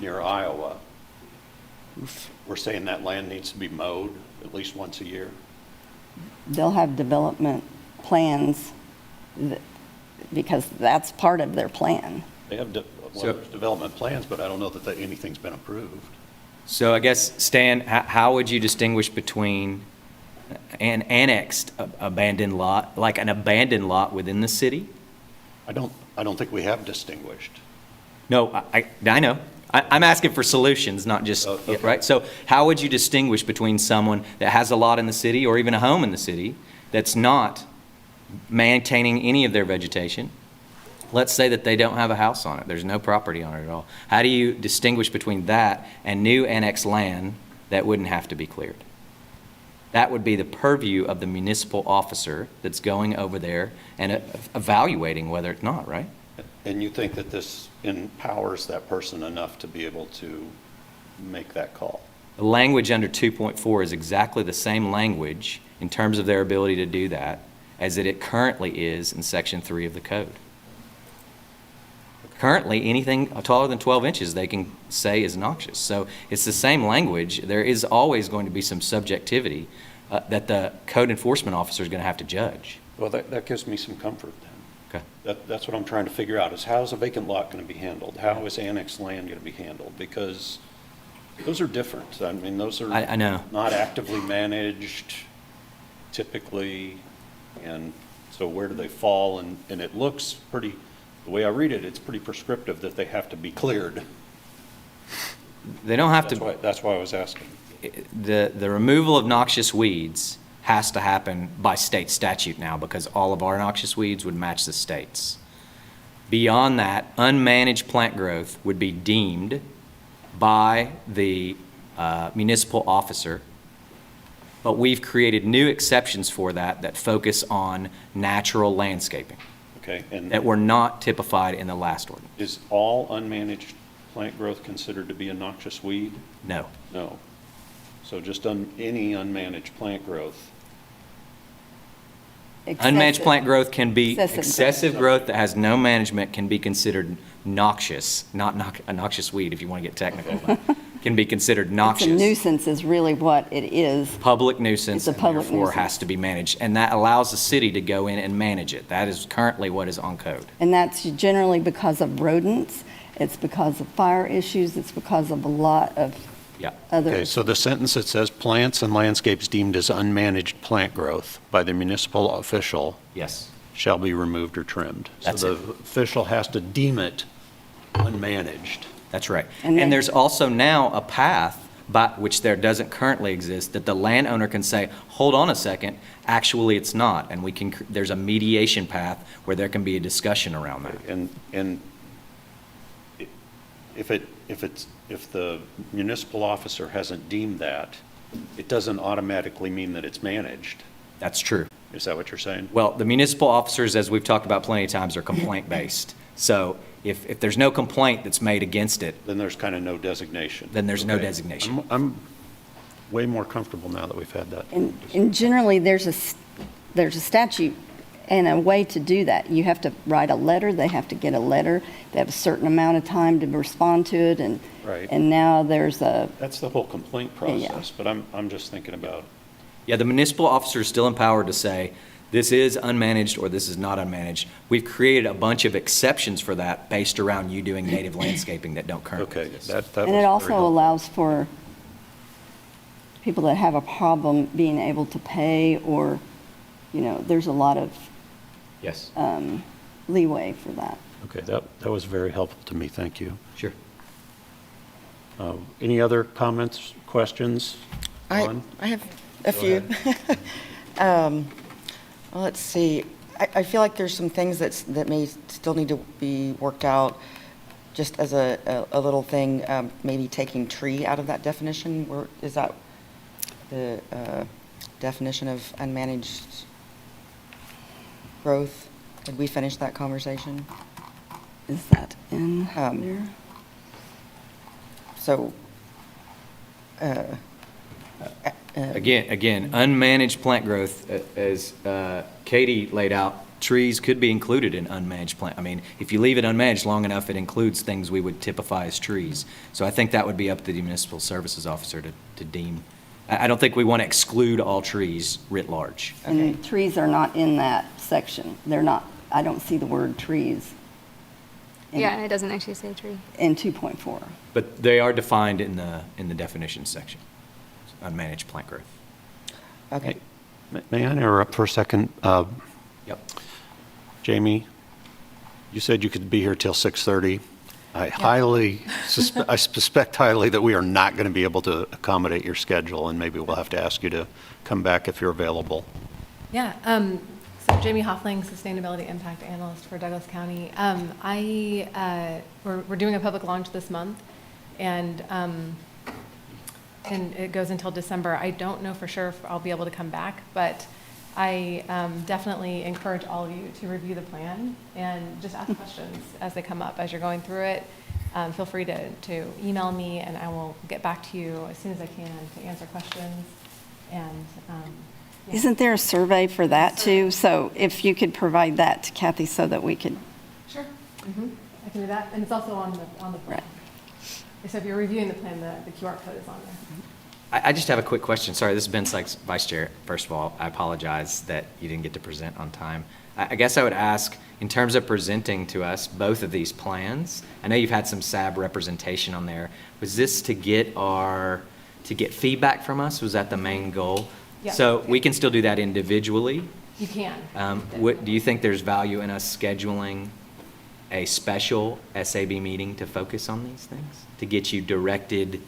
near Iowa, we're saying that land needs to be mowed at least once a year? They'll have development plans because that's part of their plan. They have there's development plans, but I don't know that anything's been approved. So I guess, Stan, how would you distinguish between an annexed abandoned lot, like an abandoned lot within the city? I don't think we have distinguished. No, I know. I'm asking for solutions, not just, okay. right? So how would you distinguish between someone that has a lot in the city or even a home in the city that's not maintaining any of their vegetation? Let's say that they don't have a house on it. There's no property on it at all. How do you distinguish between that and new annexed land that wouldn't have to be cleared? That would be the purview of the municipal officer that's going over there and evaluating whether it's not, right? And you think that this empowers that person enough to be able to make that call? The language under 2.4 is exactly the same language in terms of their ability to do that as it currently is in Section 3 of the code. Currently, anything taller than 12 inches they can say is noxious. So it's the same language. There is always going to be some subjectivity that the code enforcement officer is going to have to judge. Well, that gives me some comfort then. Okay. That's what I'm trying to figure out, is how's a vacant lot going to be handled? How is annexed land going to be handled? Because those are different. I mean, those are I know. not actively managed typically, and so where do they fall? And it looks pretty, the way I read it, it's pretty prescriptive that they have to be cleared. They don't have to. That's why I was asking. The removal of noxious weeds has to happen by state statute now because all of our noxious weeds would match the state's. Beyond that, unmanaged plant growth would be deemed by the municipal officer, but we've created new exceptions for that focus on natural landscaping Okay, and that were not typified in the last ordinance. is all unmanaged plant growth considered to be a noxious weed? No. No. So just any unmanaged plant growth. Unmanaged plant growth can be Excessive. excessive growth that has no management can be considered noxious, not a noxious weed if you want to get technical, but can be considered It's a noxious. nuisance is really what it is. Public nuisance, It's a and public therefore nuisance. has to be managed. And that allows the city to go in and manage it. That is currently what is on code. And that's generally because of rodents, it's because of fire issues, it's because of a lot of Yeah. other. Okay, so the sentence that says plants and landscapes deemed as unmanaged plant growth by the municipal official Yes. shall be removed or trimmed. That's So it. the official has to deem it unmanaged. That's right. And then- And there's also now a path by which there doesn't currently exist that the landowner can say, hold on a second, actually it's not. And there's a mediation path where there can be a discussion around that. And if the municipal officer hasn't deemed that, it doesn't automatically mean that it's managed. That's true. Is that what you're saying? Well, the municipal officers, as we've talked about plenty of times, are complaint-based. So if there's no complaint that's made against it, Then there's kind of no designation. then there's no Okay. designation. I'm way more comfortable now that we've had that. And generally, there's a statute and a way to do that. You have to write a letter, they have to get a letter, they have a certain amount of time to respond to it, and Right. and now there's a, That's the whole complaint Yeah. process, but I'm just thinking about, Yeah, the municipal officer is still empowered to say, this is unmanaged or this is not unmanaged. We've created a bunch of exceptions for that based around you doing native landscaping that don't currently okay, exist. that was and very it also helpful. allows for people that have a problem being able to pay, or, there's a lot of Yes, leeway for that. Okay, that was very helpful to me, thank you. sure. Any other comments, questions? I have a few. Well, let's see. I feel like there's some things that may still need to be worked out, just as a little thing, maybe taking tree out of that definition. Is that the definition of unmanaged growth? Did we finish that conversation? Is that in there? So, Again, unmanaged plant growth, as Katie laid out, trees could be included in unmanaged plant. I mean, if you leave it unmanaged long enough, it includes things we would typify as trees. So I think that would be up to the municipal services officer to deem. I don't think we want to exclude all trees writ large. And trees are not in that section. They're not, I don't see the word trees Yeah, and it doesn't actually say tree. in 2.4. But they are defined in the definitions section, unmanaged plant growth. okay. May I interrupt for a second? Yep. Jamie, you said you could be here till 6:30. I suspect highly that we are not going to be able to accommodate your schedule, and maybe we'll have to ask you to come back if you're available. Yeah, so Jamie Hofling, Sustainability Impact Analyst for Douglas County. We're doing a public launch this month, and and it goes until December. I don't know for sure if I'll be able to come back, but I definitely encourage all of you to review the plan and just ask questions as they come up as you're going through it. Feel free to email me, and I will get back to you as soon as I can to answer questions. And yeah. Isn't there a survey for that too? So if you could provide that to Kathy so that we could, Sure. I can do that, and it's also on the plan. Right. So if you're reviewing the plan, the QR code is on there. I just have a quick question. Sorry, this is Ben Sikes, Vice Chair. First of all, I apologize that you didn't get to present on time. I guess I would ask, in terms of presenting to us both of these plans, I know you've had some SAB representation on there. Was this to get feedback from us? Was that the main goal? Yeah. So we can still do that individually? You can. Do you think there's value in us scheduling a special SAB meeting to focus on these things? To get you directed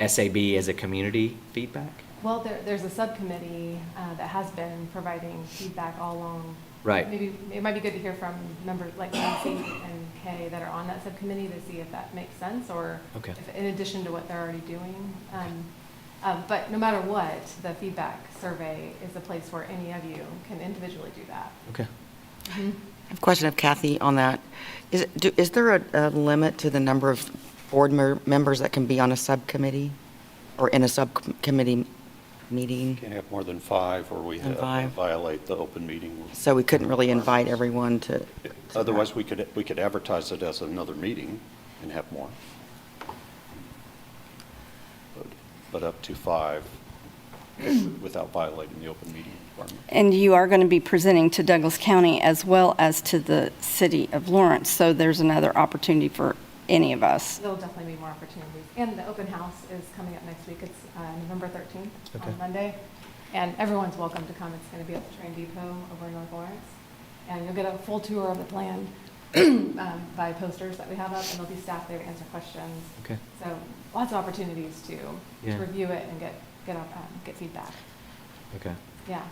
SAB as a community feedback? Well, there's a subcommittee that has been providing feedback all along. Right. Maybe it might be good to hear from members like Nancy and Kay that are on that subcommittee to see if that makes sense, or Okay. if, in addition to what they're already doing. But no matter what, the feedback survey is a place where any of you can individually do that. Okay. I have a question of Kathy on that. Is there a limit to the number of board members that can be on a subcommittee or in a subcommittee meeting? Can't have more than 5, or we violate the open meeting rule. So we couldn't really invite everyone to. Otherwise, we could advertise it as another meeting and have more. But up to 5 without violating the open meeting requirement. and you are going to be presenting to Douglas County as well as to the city of Lawrence. So there's another opportunity for any of us. There'll definitely be more opportunities. And the open house is coming up next week. It's November 13th on Monday. And everyone's welcome to come. It's going to be at the train depot over in North Lawrence. And you'll get a full tour of the plan by posters that we have up, and there'll be staff there to answer questions. Okay. So lots of opportunities to Yeah. review it and get feedback. Okay. Yeah.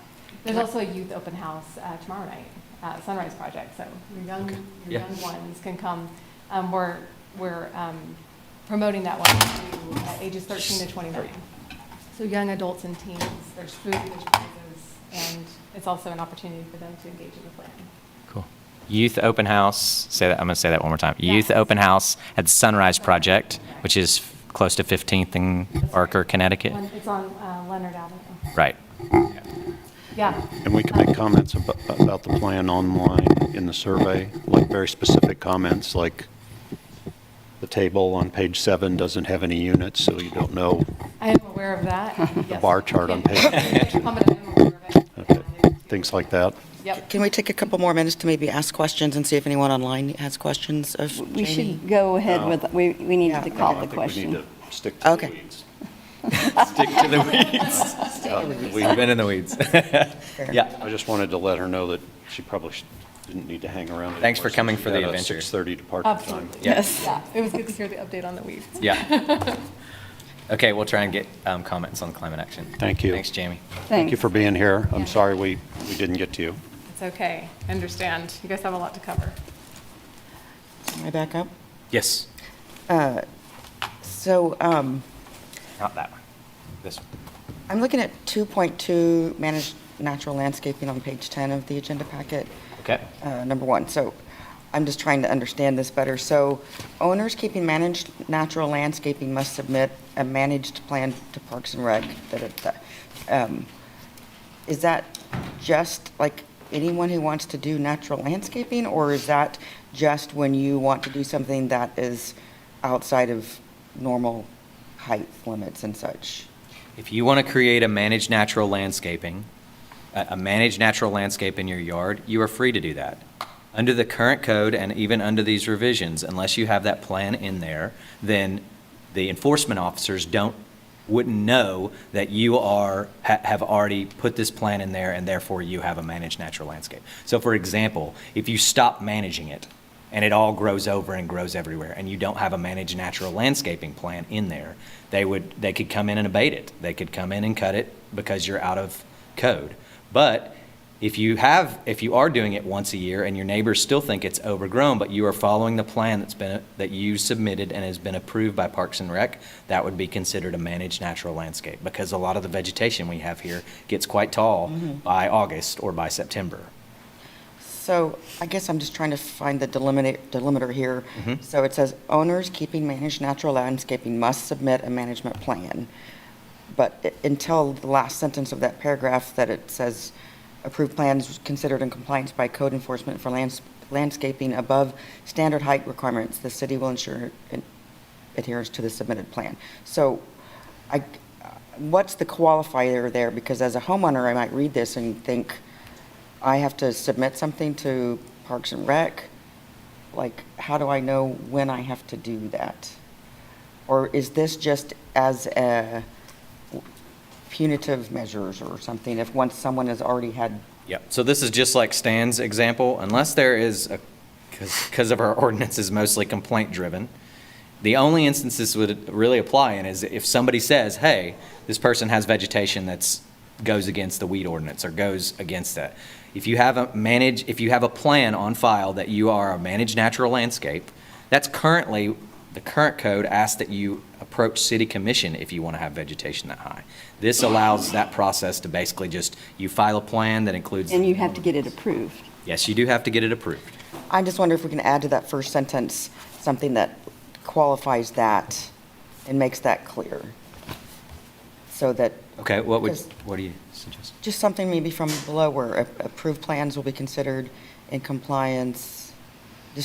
There's also a youth open house tomorrow night, Sunrise Project. So your Okay. young Yeah. ones can come. We're promoting that one to ages 13 to 29. So young adults and teens, there's food, there's prizes, and it's also an opportunity for them to engage in the plan. Cool. Youth open house, I'm going to say that one more time. Yeah. Youth open house at the Sunrise Project, which is close to 15th and Archer, Connecticut. It's on Leonard Avenue. Right. Yeah. And we can make comments about the plan online in the survey, like very specific comments, like the table on page 7 doesn't have any units, so you don't know I am aware of that. the Yes. bar chart on page 8. Comment, I am aware of it. Okay. Things like that. Yep. Can we take a couple more minutes to maybe ask questions and see if anyone online has questions of We Jamie? should go ahead with, we need Yeah. to call I the think question. we need to stick to Okay. the weeds. Stick to the weeds. We've been in the weeds. Yeah. I just wanted to let her know that she probably didn't need to hang around. Thanks for anymore coming since for she the had a adventure. 6:30 departure time. Absolutely. Yes. Yeah. It was good to hear the update on the weeds. Yeah. Okay, we'll try and get comments on climate action. Thank you. Thanks, Jamie. Thank you for being here. Yeah. I'm sorry we didn't get to you. It's okay. I understand. You guys have a lot to cover. Am I back up? Yes. So Not that one. This one. I'm looking at 2.2, managed natural landscaping on page 10 of the agenda packet. Okay. Number 1. So I'm just trying to understand this better. So owners keeping managed natural landscaping must submit a managed plan to Parks and Rec. Is that just like anyone who wants to do natural landscaping, or is that just when you want to do something that is outside of normal height limits and such? If you want to create a managed natural landscaping, a managed natural landscape in your yard, you are free to do that. Under the current code and even under these revisions, unless you have that plan in there, then the enforcement officers wouldn't know that you have already put this plan in there, and therefore you have a managed natural landscape. So for example, if you stop managing it and it all grows over and grows everywhere, and you don't have a managed natural landscaping plan in there, they could come in and abate it. They could come in and cut it because you're out of code. But If you are doing it once a year and your neighbors still think it's overgrown, but you are following the plan that you submitted and has been approved by Parks and Rec, that would be considered a managed natural landscape, because a lot of the vegetation we have here gets quite tall by August or by September. So I guess I'm just trying to find the delimiter here. So it says owners keeping managed natural landscaping must submit a management plan. But until the last sentence of that paragraph that it says approved plans considered in compliance by code enforcement for landscaping above standard height requirements, the city will ensure adherence to the submitted plan. So what's the qualifier there? Because as a homeowner, I might read this and think, I have to submit something to Parks and Rec? Like, how do I know when I have to do that? Or is this just as a punitive measures or something if once someone has already had? Yep. So this is just like Stan's example. Unless there is because of our ordinance is mostly complaint driven, the only instances would really apply in is if somebody says, hey, this person has vegetation that's goes against the weed ordinance or goes against that. If you have a plan on file that you are a managed natural landscape, that's currently, the current code asks that you approach city commission if you want to have vegetation that high. This allows that process to basically just, you file a plan that includes. And you have to get it approved. Yes, you do have to get it approved. I just wonder if we can add to that first sentence something that qualifies that and makes that clear. So that. Okay, what do you suggest? Just something maybe from below where approved plans will be considered in compliance,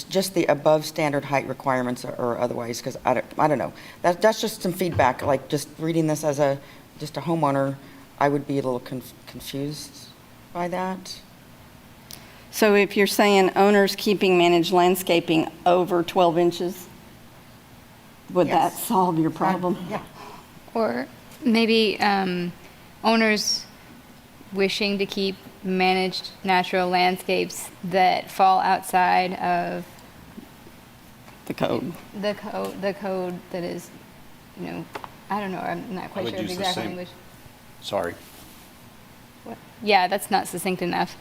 just the above standard height requirements or otherwise, because I don't know. That's just some feedback, like just reading this as just a homeowner, I would be a little confused by that. So if you're saying owners keeping managed landscaping over 12 inches, would that Yes. solve your problem? Yeah. Or maybe owners wishing to keep managed natural landscapes that fall outside of The code. the code that is, I don't know, I'm not quite would sure of use the the exact same- language. Sorry. Yeah, that's not succinct enough.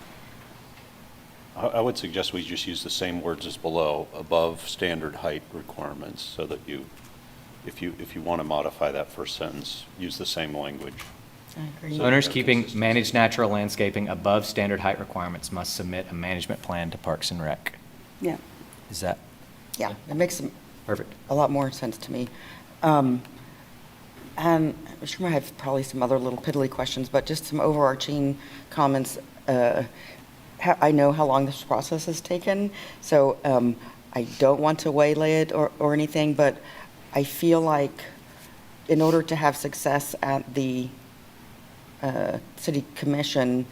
I would suggest we just use the same words as below, above standard height requirements, so that if you want to modify that first sentence, use the same language. I agree. Owners keeping managed natural landscaping above standard height requirements must submit a management plan to Parks and Rec. Yeah. Is that Yeah, it makes perfect? a lot more sense to me. And I'm sure I have probably some other little piddly questions, but just some overarching comments. I know how long this process has taken, so I don't want to waylay it or anything, but I feel like in order to have success at the city commission,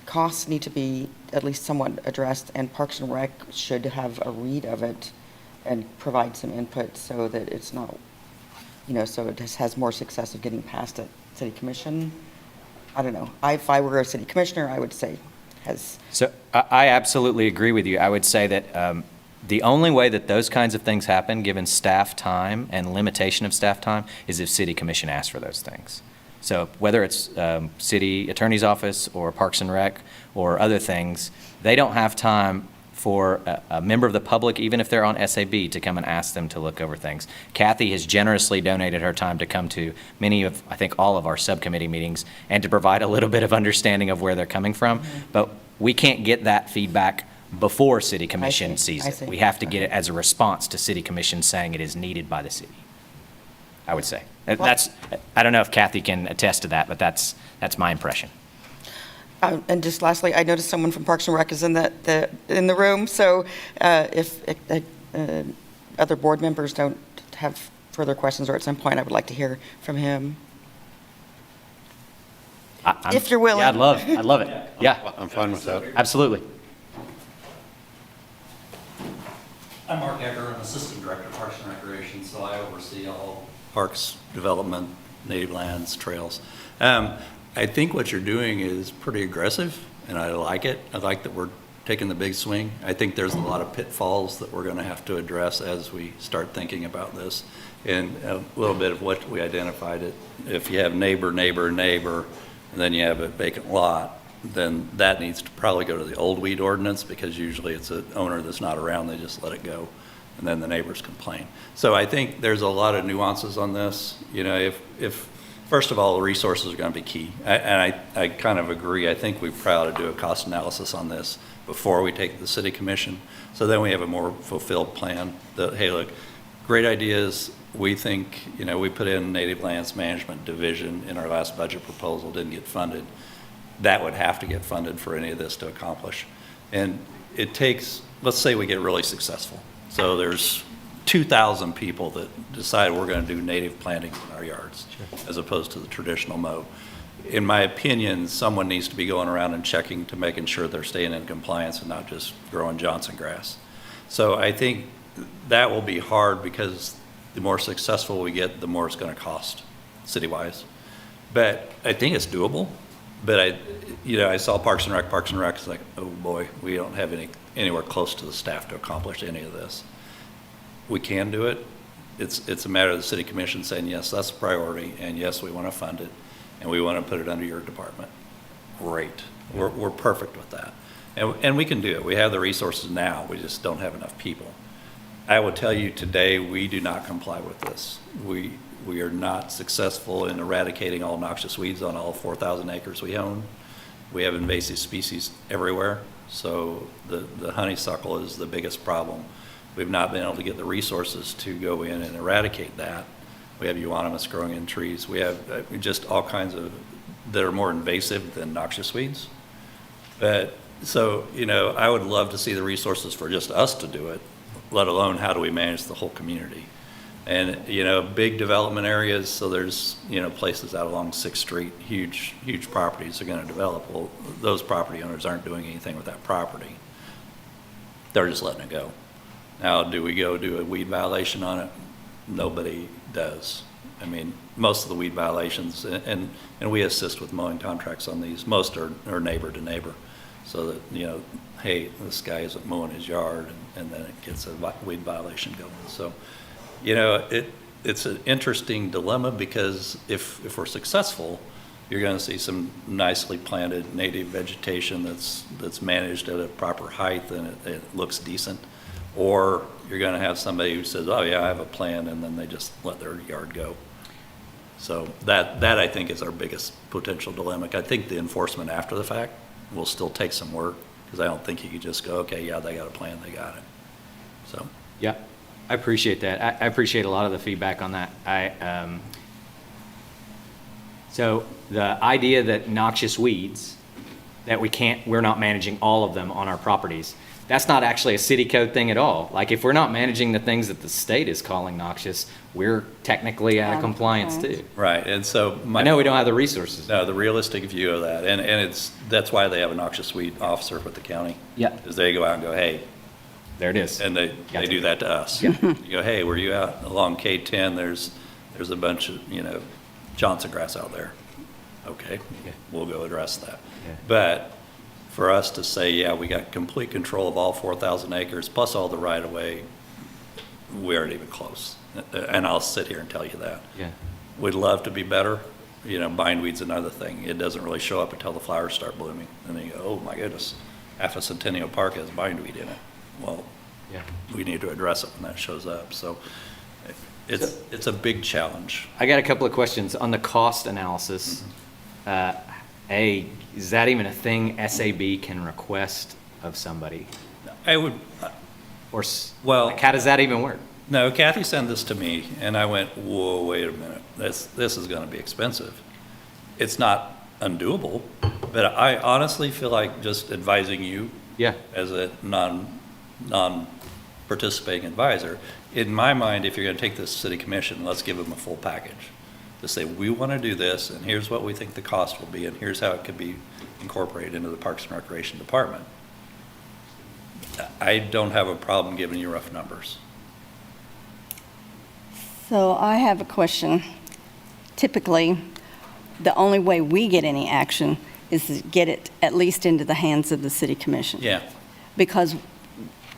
costs need to be at least somewhat addressed, and Parks and Rec should have a read of it and provide some input so that it's not, so it just has more success of getting passed at city commission. I don't know. If I were a city commissioner, I would say So I absolutely agree with you. I would say that the only way that those kinds of things happen, given staff time and limitation of staff time, is if city commission asks for those things. So whether it's city attorney's office or Parks and Rec or other things, they don't have time for a member of the public, even if they're on SAB, to come and ask them to look over things. Kathy has generously donated her time to come to many of, I think, all of our subcommittee meetings and to provide a little bit of understanding of where they're coming from. But we can't get that feedback before City Commission sees it. We have to get it as a response to City Commission saying it is needed by the city, I would say. I don't know if Kathy can attest to that, but that's my impression. And just lastly, I noticed someone from Parks and Rec is in the room, so if other board members don't have further questions, or at some point I would like to hear from him. If you're willing. Yeah, I'd love it. Yeah, I'm fine with that. absolutely. I'm Mark Ecker, I'm Assistant Director of Parks and Recreation, so I oversee all parks development, native lands, trails. I think what you're doing is pretty aggressive, and I like it. I like that we're taking the big swing. I think there's a lot of pitfalls that we're going to have to address as we start thinking about this. And a little bit of what we identified, if you have neighbor, neighbor, neighbor, and then you have a vacant lot, then that needs to probably go to the old weed ordinance, because usually it's an owner that's not around, they just let it go, and then the neighbors complain. So I think there's a lot of nuances on this. You know, if first of all, the resources are going to be key. I kind of agree. I think we probably ought to do a cost analysis on this before we take the city commission, so then we have a more fulfilled plan that, hey, look, great ideas. We think, you know, we put in Native Lands Management Division in our last budget proposal, didn't get funded. That would have to get funded for any of this to accomplish. And it takes, let's say we get really successful. So there's 2,000 people that decide we're going to do native plantings in our yards, as opposed to the traditional mow. In my opinion, someone needs to be going around and checking to making sure they're staying in compliance and not just growing Johnson grass. So I think that will be hard, because the more successful we get, the more it's going to cost city-wise. But I think it's doable. But I saw Parks and Rec, it's like, oh boy, we don't have anywhere close to the staff to accomplish any of this. We can do it. It's a matter of the city commission saying, yes, that's a priority, and yes, we want to fund it, and we want to put it under your department. Great. We're perfect with that. And we can do it. We have the resources now. We just don't have enough people. I will tell you today, we do not comply with this. We are not successful in eradicating all noxious weeds on all 4,000 acres we own. We have invasive species everywhere, so the honeysuckle is the biggest problem. We've not been able to get the resources to go in and eradicate that. We have euonymus growing in trees. We have just all kinds of that are more invasive than noxious weeds. But so, you know, I would love to see the resources for just us to do it, let alone how do we manage the whole community. And, you know, big development areas, so there's, you know, places out along 6th Street, huge properties are going to develop. Well, those property owners aren't doing anything with that property. They're just letting it go. Now, do we go do a weed violation on it? Nobody does. I mean, most of the weed violations, and we assist with mowing contracts on these, most are neighbor to neighbor. So that, you know, hey, this guy isn't mowing his yard, and then it gets a weed violation going. So, you know, it's an interesting dilemma, because if we're successful, you're going to see some nicely planted native vegetation that's managed at a proper height and it looks decent. Or you're going to have somebody who says, oh yeah, I have a plan, and then they just let their yard go. So that I think is our biggest potential dilemma. I think the enforcement after the fact will still take some work, because I don't think you could just go, okay, yeah, they got a plan, they got it. So. Yeah, I appreciate that. I appreciate a lot of the feedback on that. So the idea that noxious weeds, that we're not managing all of them on our properties, that's not actually a city code thing at all. Like, if we're not managing the things that the state is calling noxious, we're technically out of compliance too. Right, and so I know we don't have the resources. No, the realistic view of that, and that's why they have a noxious weed officer with the county. Yeah. Is they go out and go, hey. There it is. And they do that to us. Yeah. You go, hey, were you out along K10? There's a bunch of, you know, Johnson grass out there. Okay, we'll go address that. Yeah. But for us to say, yeah, we got complete control of all 4,000 acres plus all the right of way, we aren't even close. And I'll sit here and tell you that. Yeah. We'd love to be better. You know, bindweed's another thing. It doesn't really show up until the flowers start blooming. And then you go, oh my goodness, half of Centennial Park has bindweed in it. Well, yeah, we need to address it when that shows up. So it's a big challenge. I got a couple of questions on the cost analysis. Is that even a thing SAB can request of somebody? I would. Well, like, how does that even work? No, Kathy sent this to me, and I went, whoa, wait a minute. This is going to be expensive. It's not undoable, but I honestly feel like just advising you as a non-participating advisor, in my mind, if you're going to take this to city commission, let's give them a full package. To say, we want to do this, and here's what we think the cost will be, and here's how it could be incorporated into the Parks and Recreation Department. I don't have a problem giving you rough numbers. So I have a question. Typically, the only way we get any action is to get it at least into the hands of the city commission. Yeah. Because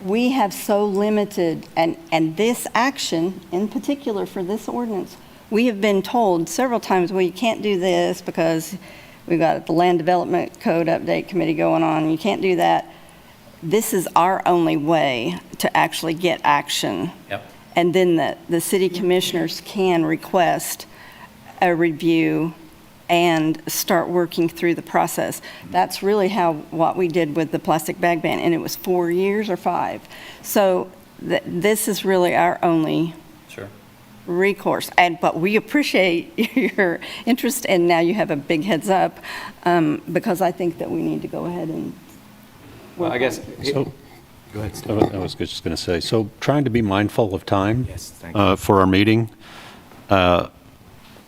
we have so limited, and this action in particular for this ordinance, we have been told several times, well, you can't do this because We've got the Land Development Code Update Committee going on. You can't do that. This is our only way to actually get action. Yep. And then the city commissioners can request a review and start working through the process. That's really what we did with the plastic bag ban, and it was 4 years or 5. So this is really our only Sure. recourse. But we appreciate your interest, and now you have a big heads up, because I think that we need to go ahead and Well, I guess, So, go ahead, Steve. I was just going to say, so trying to be mindful of time Yes, thank you. for our meeting,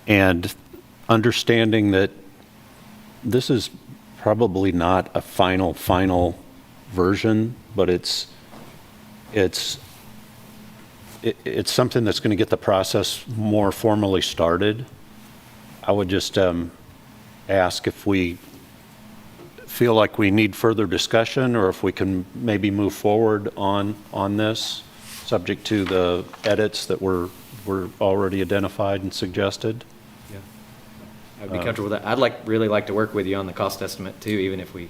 and understanding that this is probably not a final version, but it's something that's going to get the process more formally started. I would just ask if we feel like we need further discussion, or if we can maybe move forward on this, subject to the edits that were already identified and suggested. Yeah. I'd be comfortable with that. I'd really like to work with you on the cost estimate too, even if we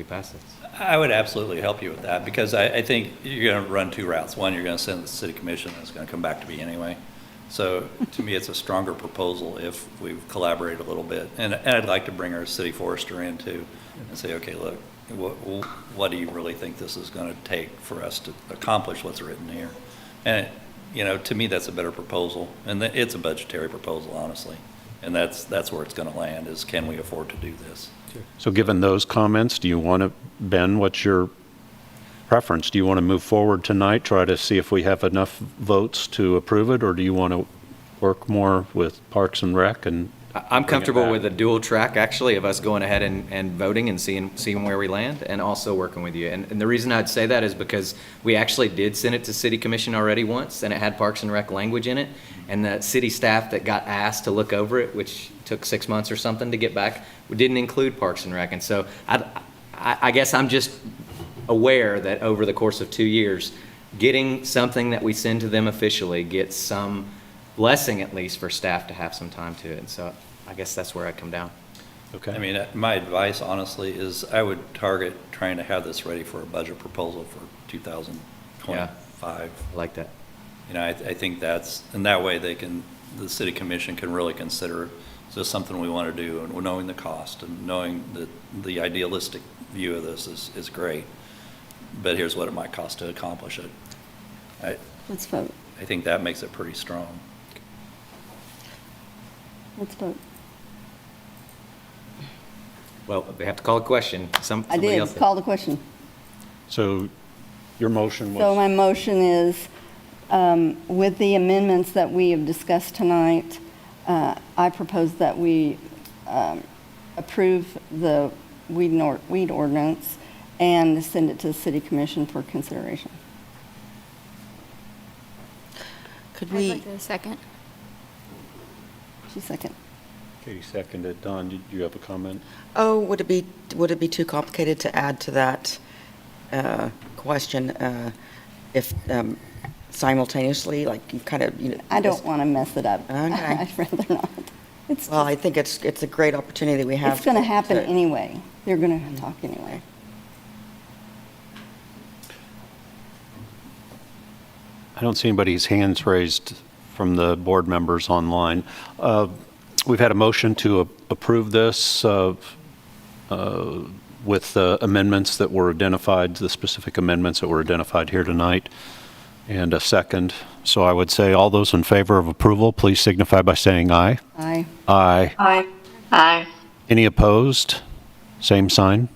pass this. I would absolutely help you with that, because I think you're going to run 2 routes. One, you're going to send it to the city commission, and it's going to come back to me anyway. So to me, it's a stronger proposal if we collaborate a little bit. And I'd like to bring our city forester in too and say, okay, look, what do you really think this is going to take for us to accomplish what's written here? And, to me, that's a better proposal. And it's a budgetary proposal, honestly. And that's where it's going to land, is can we afford to do this? So given those comments, do you want to, Ben, what's your preference? Do you want to move forward tonight, try to see if we have enough votes to approve it, or do you want to work more with Parks and Rec and I'm comfortable with a dual track, actually, of us going ahead and voting and seeing where we land, and also working with you. And the reason I'd say that is because we actually did send it to City Commission already once, and it had Parks and Rec language in it. And the city staff that got asked to look over it, which took 6 months or something to get back, didn't include Parks and Rec. And so I guess I'm just aware that over the course of 2 years, getting something that we send to them officially gets some blessing, at least for staff to have some time to it. And so I guess that's where I come down. Okay. I mean, my advice, honestly, is I would target trying to have this ready for a budget proposal for 2025. I like that. I think and that way the city commission can really consider, is this something we want to do? And knowing the cost and knowing that the idealistic view of this is great, but here's what it might cost to accomplish it. let's vote. I think that makes it pretty strong. Let's vote. Well, they have to call a question. I Somebody did else call the question. So your motion So was, my motion is, with the amendments that we have discussed tonight, I propose that we approve the weed ordinance and send it to the city commission for consideration. Could I'd we, like a second. She's second. Katie seconded. Don, did you have a comment? would it be too complicated to add to that question if simultaneously, like you kind of, I don't want to mess it up. Okay. I'd rather not. Well, I think it's a great opportunity that we have. It's going to happen anyway. They're going to talk anyway. I don't see anybody's hands raised from the board members online. We've had a motion to approve this with the amendments that were identified, the specific amendments that were identified here tonight, and a second. So I would say all those in favor of approval, please signify by saying aye. Aye. Aye. Aye. Aye. Any opposed? Same sign.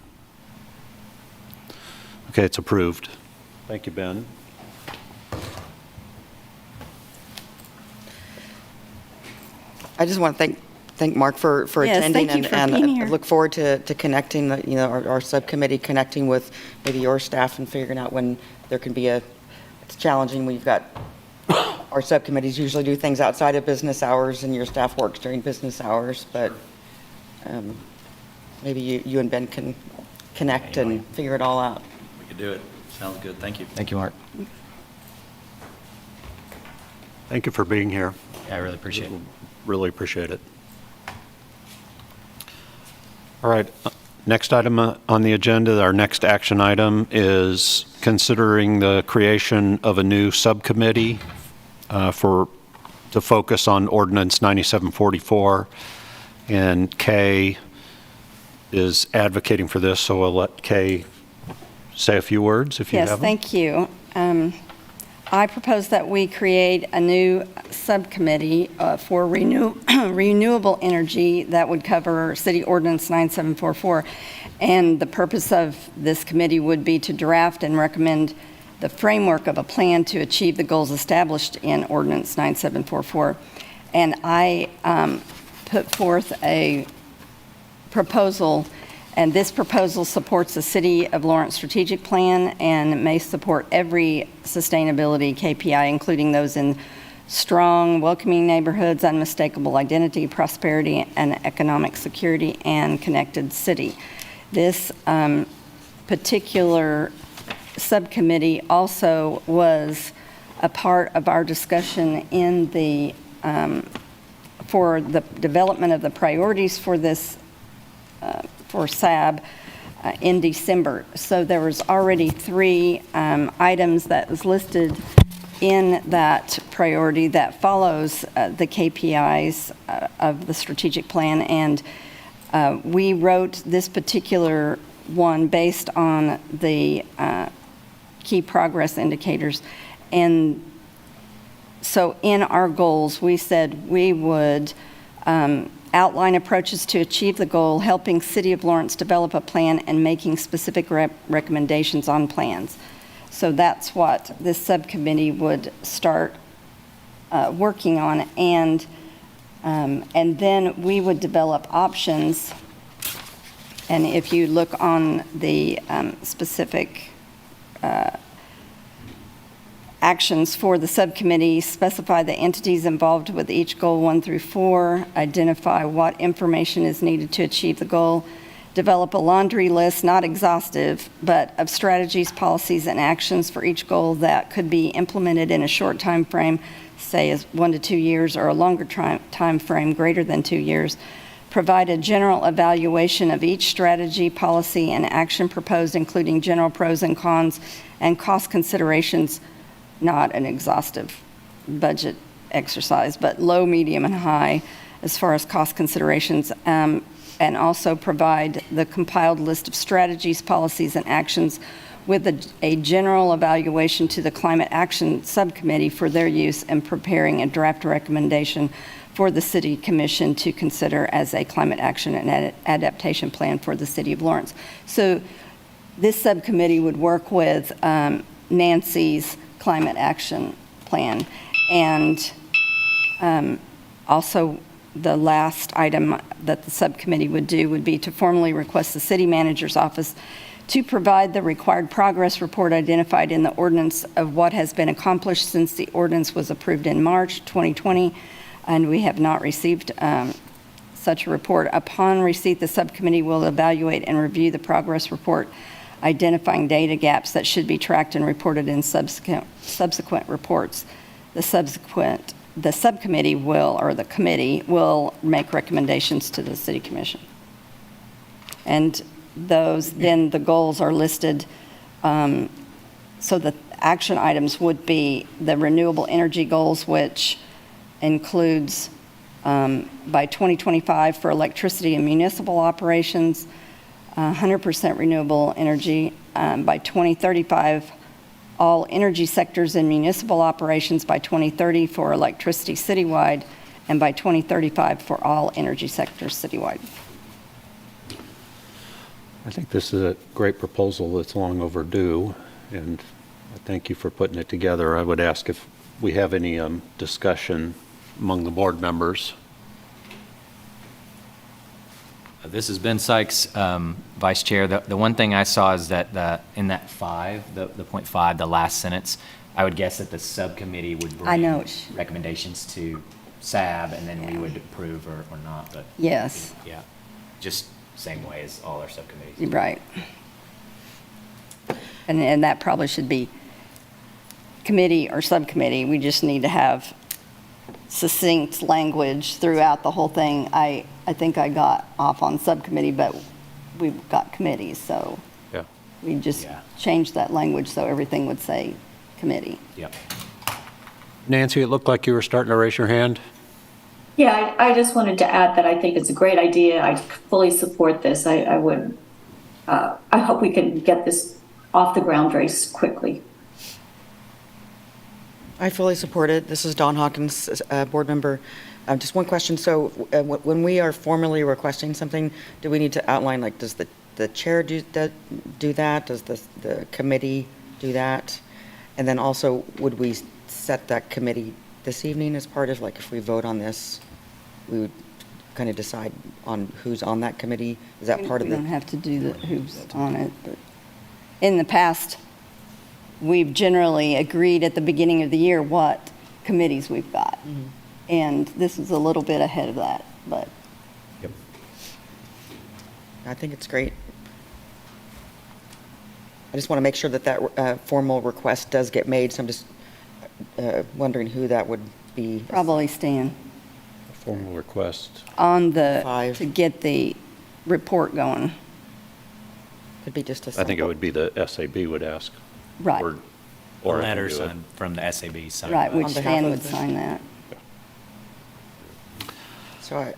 Okay, it's approved. Thank you, Ben. I just want to thank Mark for Yes, attending. thank you for and being here. I look forward to connecting, our subcommittee, connecting with maybe your staff and figuring out when there can be it's challenging. We've got, our subcommittees usually do things outside of business hours and your staff works during business hours, but maybe you and Ben can connect and figure it all out. We could do it. Sounds good. Thank you. Thank you, Mark. Thank you for being here. Yeah, I really appreciate it. Really appreciate it. All right, next item on the agenda, our next action item is considering the creation of a new subcommittee to focus on Ordinance 9744. And Kay is advocating for this, so I'll let Kay say a few words if you have Yes, them. thank you. I propose that we create a new subcommittee for renewable energy that would cover City Ordinance 9744. And the purpose of this committee would be to draft and recommend the framework of a plan to achieve the goals established in Ordinance 9744. And I put forth a proposal, and this proposal supports the City of Lawrence strategic plan and may support every sustainability KPI, including those in strong, welcoming neighborhoods, unmistakable identity, prosperity, and economic security, and connected city. This particular subcommittee also was a part of our discussion in the for the development of the priorities for this for SAB in December. So there was already 3 items that was listed in that priority that follows the KPIs of the strategic plan, and we wrote this particular one based on the key progress indicators. And so in our goals, we said we would outline approaches to achieve the goal, helping City of Lawrence develop a plan, and making specific recommendations on plans. So that's what this subcommittee would start working on, and then we would develop options. And if you look on the specific actions for the subcommittee, specify the entities involved with each goal 1 through 4, identify what information is needed to achieve the goal, develop a laundry list, not exhaustive, but of strategies, policies, and actions for each goal that could be implemented in a short time frame, say as 1 to 2 years, or a longer time frame greater than 2 years. Provide a general evaluation of each strategy, policy, and action proposed, including general pros and cons and cost considerations. Not an exhaustive budget exercise, but low, medium, and high as far as cost considerations, and also provide the compiled list of strategies, policies, and actions with a general evaluation to the Climate Action Subcommittee for their use in preparing a draft recommendation for the City Commission to consider as a climate action and adaptation plan for the City of Lawrence. So this subcommittee would work with Nancy's climate action plan. And also the last item that the subcommittee would do would be to formally request the city manager's office to provide the required progress report identified in the ordinance of what has been accomplished since the ordinance was approved in March 2020, and we have not received such a report. Upon receipt, the subcommittee will evaluate and review the progress report, identifying data gaps that should be tracked and reported in subsequent reports. The subcommittee will, or the committee will, make recommendations to the City Commission. And then the goals are listed. So the action items would be the renewable energy goals, which includes by 2025 for electricity and municipal operations, 100% renewable energy. By 2035, all energy sectors in municipal operations. By 2030 for electricity citywide, and by 2035 for all energy sectors citywide. I think this is a great proposal that's long overdue, and I thank you for putting it together. I would ask if we have any discussion among the board members. This has been Sikes, Vice Chair. The one thing I saw is that in that 5, the point 5, the last sentence, I would guess that the subcommittee would bring recommendations to SAB, and then we would approve or not. But yes. Yeah, just same way as all our subcommittees. Right. And that probably should be committee or subcommittee. We just need to have succinct language throughout the whole thing. I think I got off on subcommittee, but we've got committees, so Yeah. we just Yeah. changed that language so everything would say committee. Yep. Nancy, it looked like you were starting to raise your hand. Yeah, I just wanted to add that I think it's a great idea. I fully support this. I would, I hope we can get this off the ground very quickly. I fully support it. This is Dawn Hawkins, board member. Just one question. So when we are formally requesting something, do we need to outline, like, does the chair do that? Does the committee do that? And then also, would we set that committee this evening as part of, like, if we vote on this, we would kind of decide on who's on that committee? Is that part of We the? don't have to do the who's on it, but in the past, we've generally agreed at the beginning of the year what committees we've got. And this is a little bit ahead of that, but Yep. I think it's great. I just want to make sure that formal request does get made, so I'm just wondering who that would be. probably Stan Formal request. on the, 5. to get the report going. Could be just a. I think it would be the SAB would ask. Right, Or I can Letter do it. signed from the SAB. signed right, by- which On behalf Stan of would the- sign that. So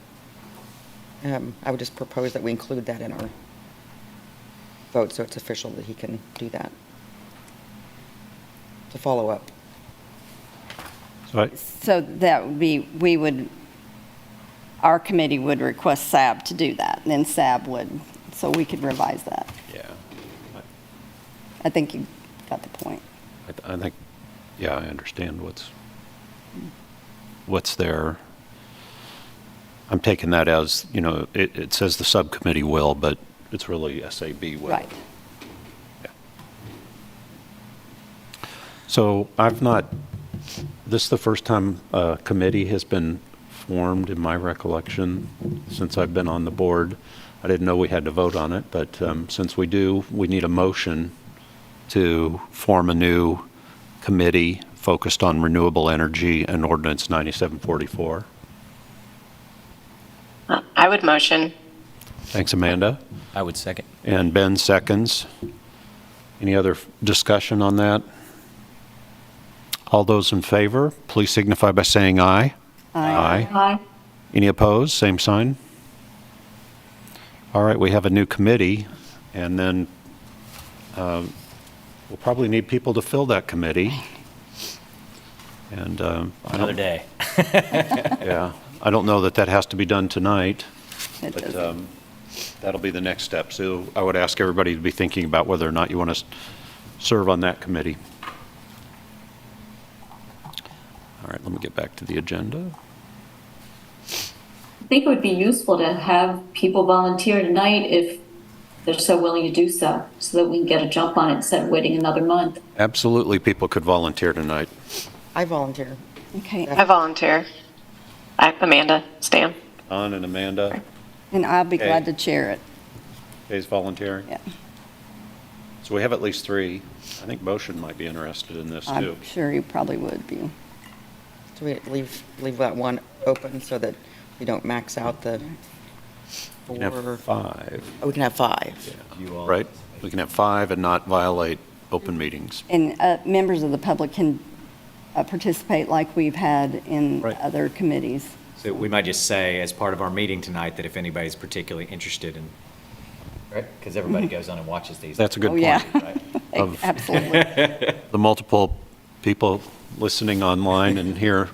I would just propose that we include that in our vote, so it's official that he can do that. To follow up. So I- So that would be, our committee would request SAB to do that, and then SAB would, so we could revise that. yeah, I think you got the point. I think, yeah, I understand what's there. I'm taking that as, it says the subcommittee will, but it's really SAB will. Right. So this is the first time a committee has been formed, in my recollection, since I've been on the board. I didn't know we had to vote on it, but since we do, we need a motion to form a new committee focused on renewable energy and Ordinance 9744. I would motion. Thanks, Amanda. I would second. And Ben seconds. Any other discussion on that? All those in favor, please signify by saying aye. Aye. Aye. Any opposed? Same sign. All right, we have a new committee, and then we'll probably need people to fill that committee. And Another day. yeah, I don't know that has to be done tonight, It but doesn't. that'll be the next step. So I would ask everybody to be thinking about whether or not you want to serve on that committee. All right, let me get back to the agenda. I think it would be useful to have people volunteer tonight if they're so willing to do so that we can get a jump on it instead of waiting another month. Absolutely, people could volunteer tonight. I volunteer. Okay, I volunteer. Amanda, Stan. Don and Amanda, and I'll be Okay. glad to chair it, Kay's volunteering. yeah. So we have at least 3. I think Motion might be interested in this, too. I'm sure you probably would be. Do we leave that one open so that we don't max out the We can have 4? 5, Oh, we can have 5. right? We can have 5 and not violate open meetings. And members of the public can participate like we've had in Right. other committees. So we might just say, as part of our meeting tonight, that if anybody's particularly interested in, right? Because everybody goes on and watches these. That's a good Oh, yeah. point. Right? Of- Absolutely. The multiple people listening online and here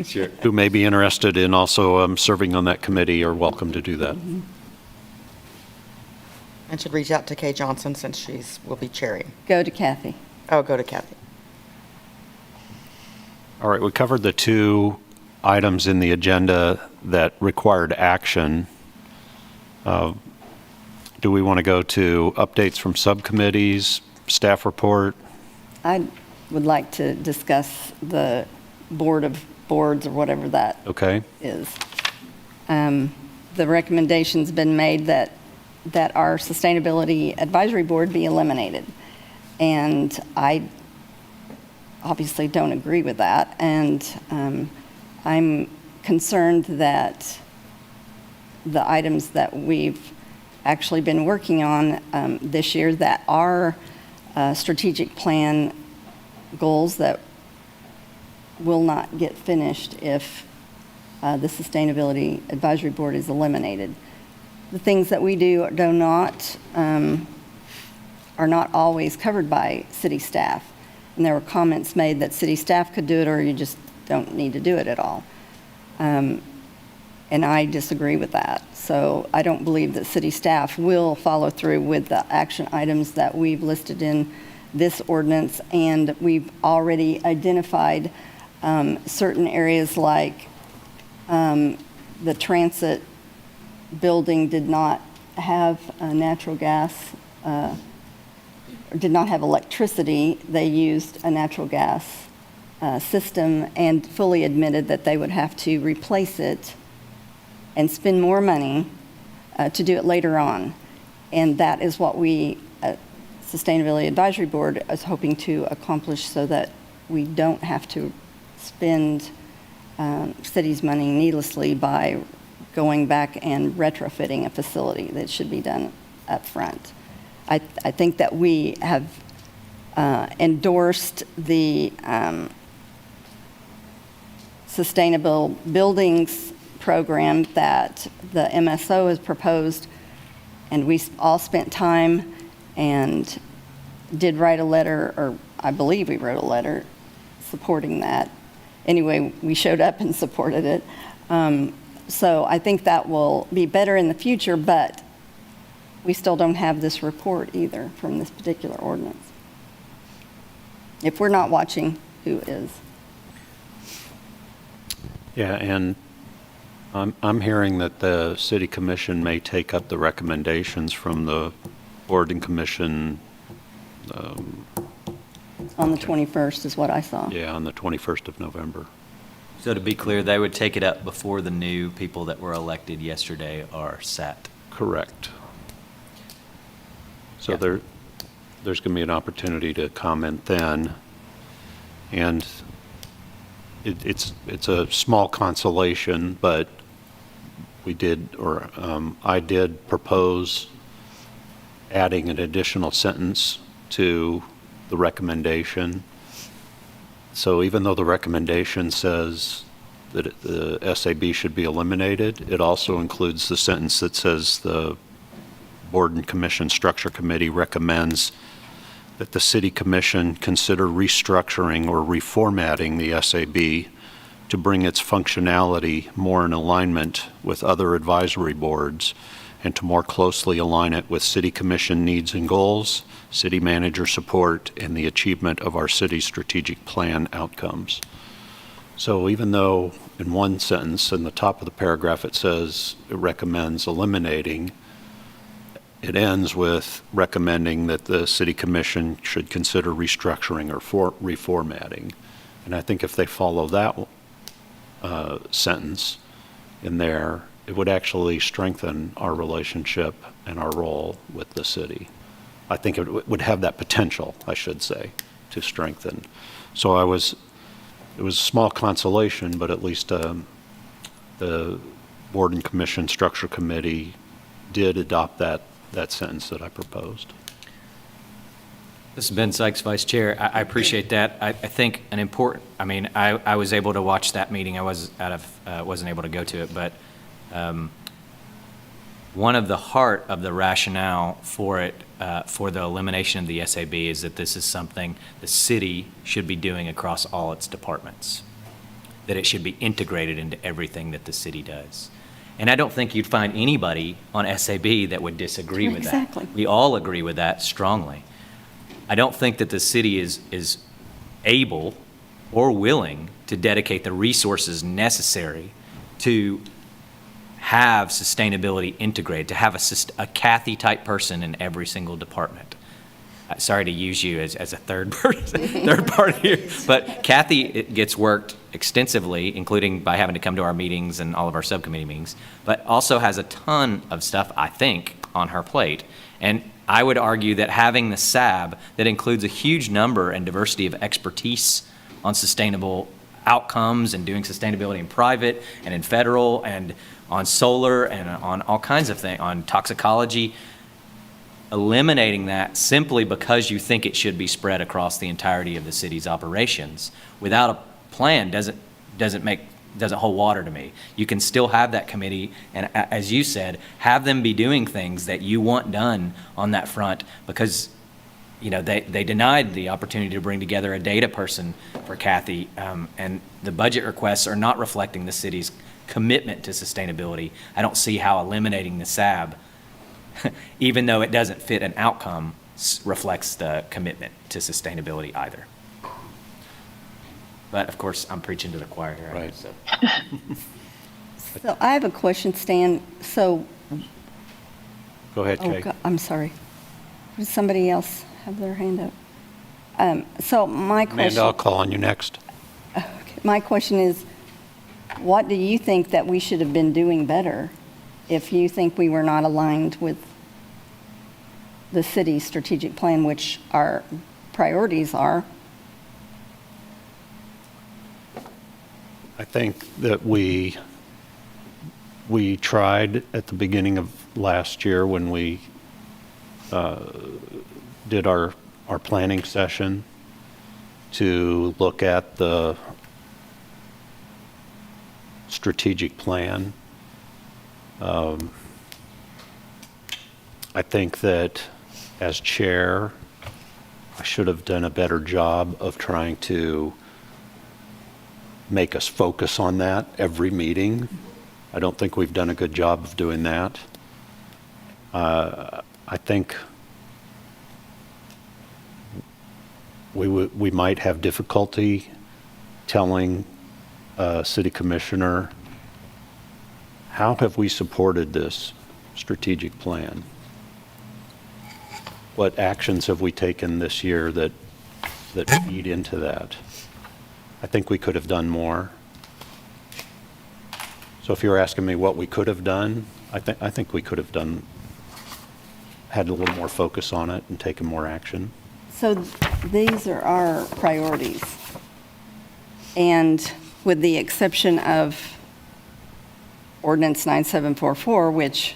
Sure. who may be interested in also serving on that committee are welcome to do that. And should reach out to Kay Johnson since will be chairing. Go to Kathy. Oh, go to Kathy. All right, we covered the 2 items in the agenda that required action. Do we want to go to updates from subcommittees, staff report? I would like to discuss the Board of Boards or whatever that Okay, is. The recommendation's been made that our Sustainability Advisory Board be eliminated. And I obviously don't agree with that. And I'm concerned that the items that we've actually been working on this year that are strategic plan goals that will not get finished if the Sustainability Advisory Board is eliminated. The things that we do are not always covered by city staff. And there were comments made that city staff could do it, or you just don't need to do it at all. And I disagree with that. So I don't believe that city staff will follow through with the action items that we've listed in this ordinance. And we've already identified certain areas like the transit building did not have natural gas, did not have electricity. They used a natural gas system and fully admitted that they would have to replace it and spend more money to do it later on. And that is what we, Sustainability Advisory Board, is hoping to accomplish so that we don't have to spend city's money needlessly by going back and retrofitting a facility that should be done up front. I think that we have endorsed the Sustainable Buildings program that the MSO has proposed, and we all spent time and did write a letter, or I believe we wrote a letter supporting that. Anyway, we showed up and supported it. So I think that will be better in the future, but we still don't have this report either from this particular ordinance. If we're not watching, who is? Yeah, and I'm hearing that the city commission may take up the recommendations from the board and commission. On the 21st is what I saw. Yeah, on the 21st of November. So to be clear, they would take it up before the new people that were elected yesterday are sat. Correct. So Yeah. there's going to be an opportunity to comment then. And it's a small consolation, but we did, or I did propose adding an additional sentence to the recommendation. So even though the recommendation says that the SAB should be eliminated, it also includes the sentence that says the Board and Commission Structure Committee recommends that the City Commission consider restructuring or reformatting the SAB to bring its functionality more in alignment with other advisory boards and to more closely align it with City Commission needs and goals, city manager support, and the achievement of our city's strategic plan outcomes. So even though in one sentence in the top of the paragraph it says it recommends eliminating, it ends with recommending that the City Commission should consider restructuring or reformatting. And I think if they follow that sentence in there, it would actually strengthen our relationship and our role with the city. I think it would have that potential, I should say, to strengthen. So it was a small consolation, but at least the Board and Commission Structure Committee did adopt that sentence that I proposed. This has been Sikes, Vice Chair. I appreciate that. I think an important, I was able to watch that meeting. I wasn't able to go to it, but one of the heart of the rationale for it, for the elimination of the SAB, is that this is something the city should be doing across all its departments, that it should be integrated into everything that the city does. And I don't think you'd find anybody on SAB that would disagree with that. Exactly. We all agree with that strongly. I don't think that the city is able or willing to dedicate the resources necessary to have sustainability integrated, to have a Kathy-type person in every single department. Sorry to use you as a third party here, but Kathy gets worked extensively, including by having to come to our meetings and all of our subcommittee meetings, but also has a ton of stuff, I think, on her plate. And I would argue that having the SAB that includes a huge number and diversity of expertise on sustainable outcomes and doing sustainability in private and in federal and on solar and on all kinds of things, on toxicology. Eliminating that simply because you think it should be spread across the entirety of the city's operations without a plan doesn't hold water to me. You can still have that committee, and as you said, have them be doing things that you want done on that front, because they denied the opportunity to bring together a data person for Kathy, and the budget requests are not reflecting the city's commitment to sustainability. I don't see how eliminating the SAB, even though it doesn't fit an outcome, reflects the commitment to sustainability either. But of course, I'm preaching to the choir here. Right. So. So I have a question, Stan. So, Go ahead, Kay. I'm sorry. Does somebody else have their hand up? So my question. Amanda, I'll call on you next. Okay. My question is, what do you think that we should have been doing better if you think we were not aligned with the city's strategic plan, which our priorities are? I think that we tried at the beginning of last year when we did our planning session to look at the strategic plan. I think that as chair, I should have done a better job of trying to make us focus on that every meeting. I don't think we've done a good job of doing that. I think we might have difficulty telling a city commissioner, how have we supported this strategic plan? What actions have we taken this year that feed into that? I think we could have done more. So if you're asking me what we could have done, I think we could have had a little more focus on it and taken more action. So these are our priorities. And with the exception of Ordinance 9744, which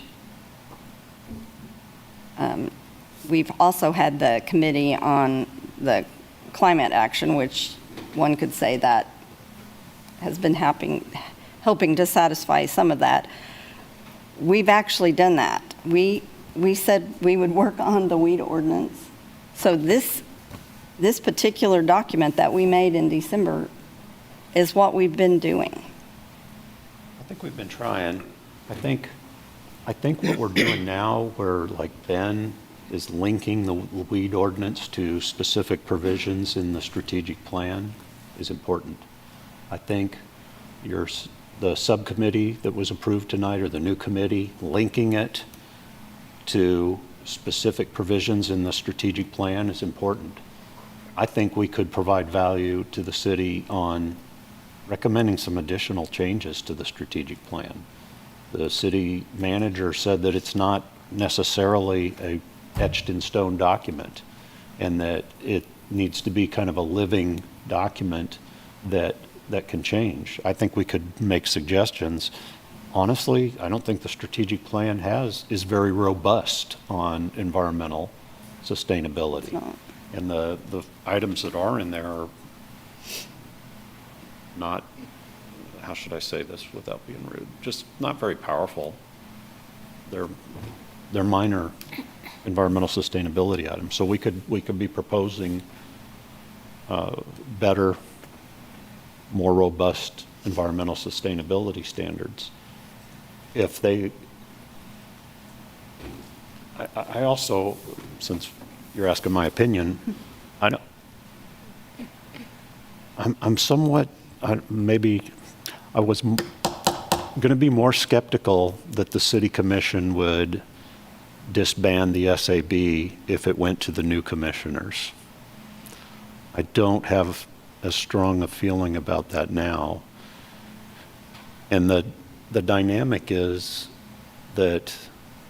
we've also had the committee on the climate action, which one could say that has been helping to satisfy some of that. We've actually done that. We said we would work on the weed ordinance. So this particular document that we made in December is what we've been doing. I think we've been trying. I think what we're doing now, where like Ben is linking the weed ordinance to specific provisions in the strategic plan, is important. I think the subcommittee that was approved tonight, or the new committee, linking it to specific provisions in the strategic plan is important. I think we could provide value to the city on recommending some additional changes to the strategic plan. The city manager said that it's not necessarily a etched in stone document, and that it needs to be kind of a living document that can change. I think we could make suggestions. Honestly, I don't think the strategic plan is very robust on environmental sustainability. It's not. And the items that are in there are not, how should I say this without being rude, just not very powerful. They're minor environmental sustainability items. So we could be proposing better, more robust environmental sustainability standards. If they, I also, since you're asking my opinion, I'm somewhat, maybe I was going to be more skeptical that the city commission would disband the SAB if it went to the new commissioners. I don't have as strong a feeling about that now. And the dynamic is that,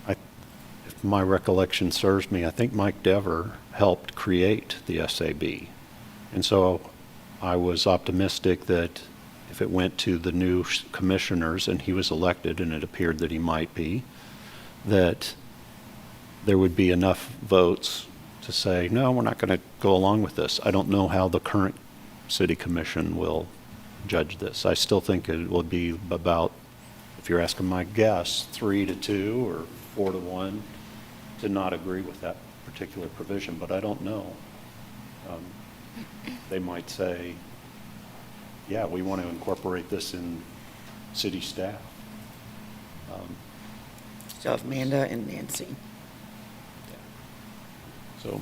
if my recollection serves me, I think Mike Dever helped create the SAB. And so I was optimistic that if it went to the new commissioners and he was elected, and it appeared that he might be, that there would be enough votes to say, no, we're not going to go along with this. I don't know how the current city commission will judge this. I still think it will be about, if you're asking my guess, 3-2 or 4-1 to not agree with that particular provision, but I don't know. They might say, yeah, we want to incorporate this in city staff. So Amanda and Nancy. So,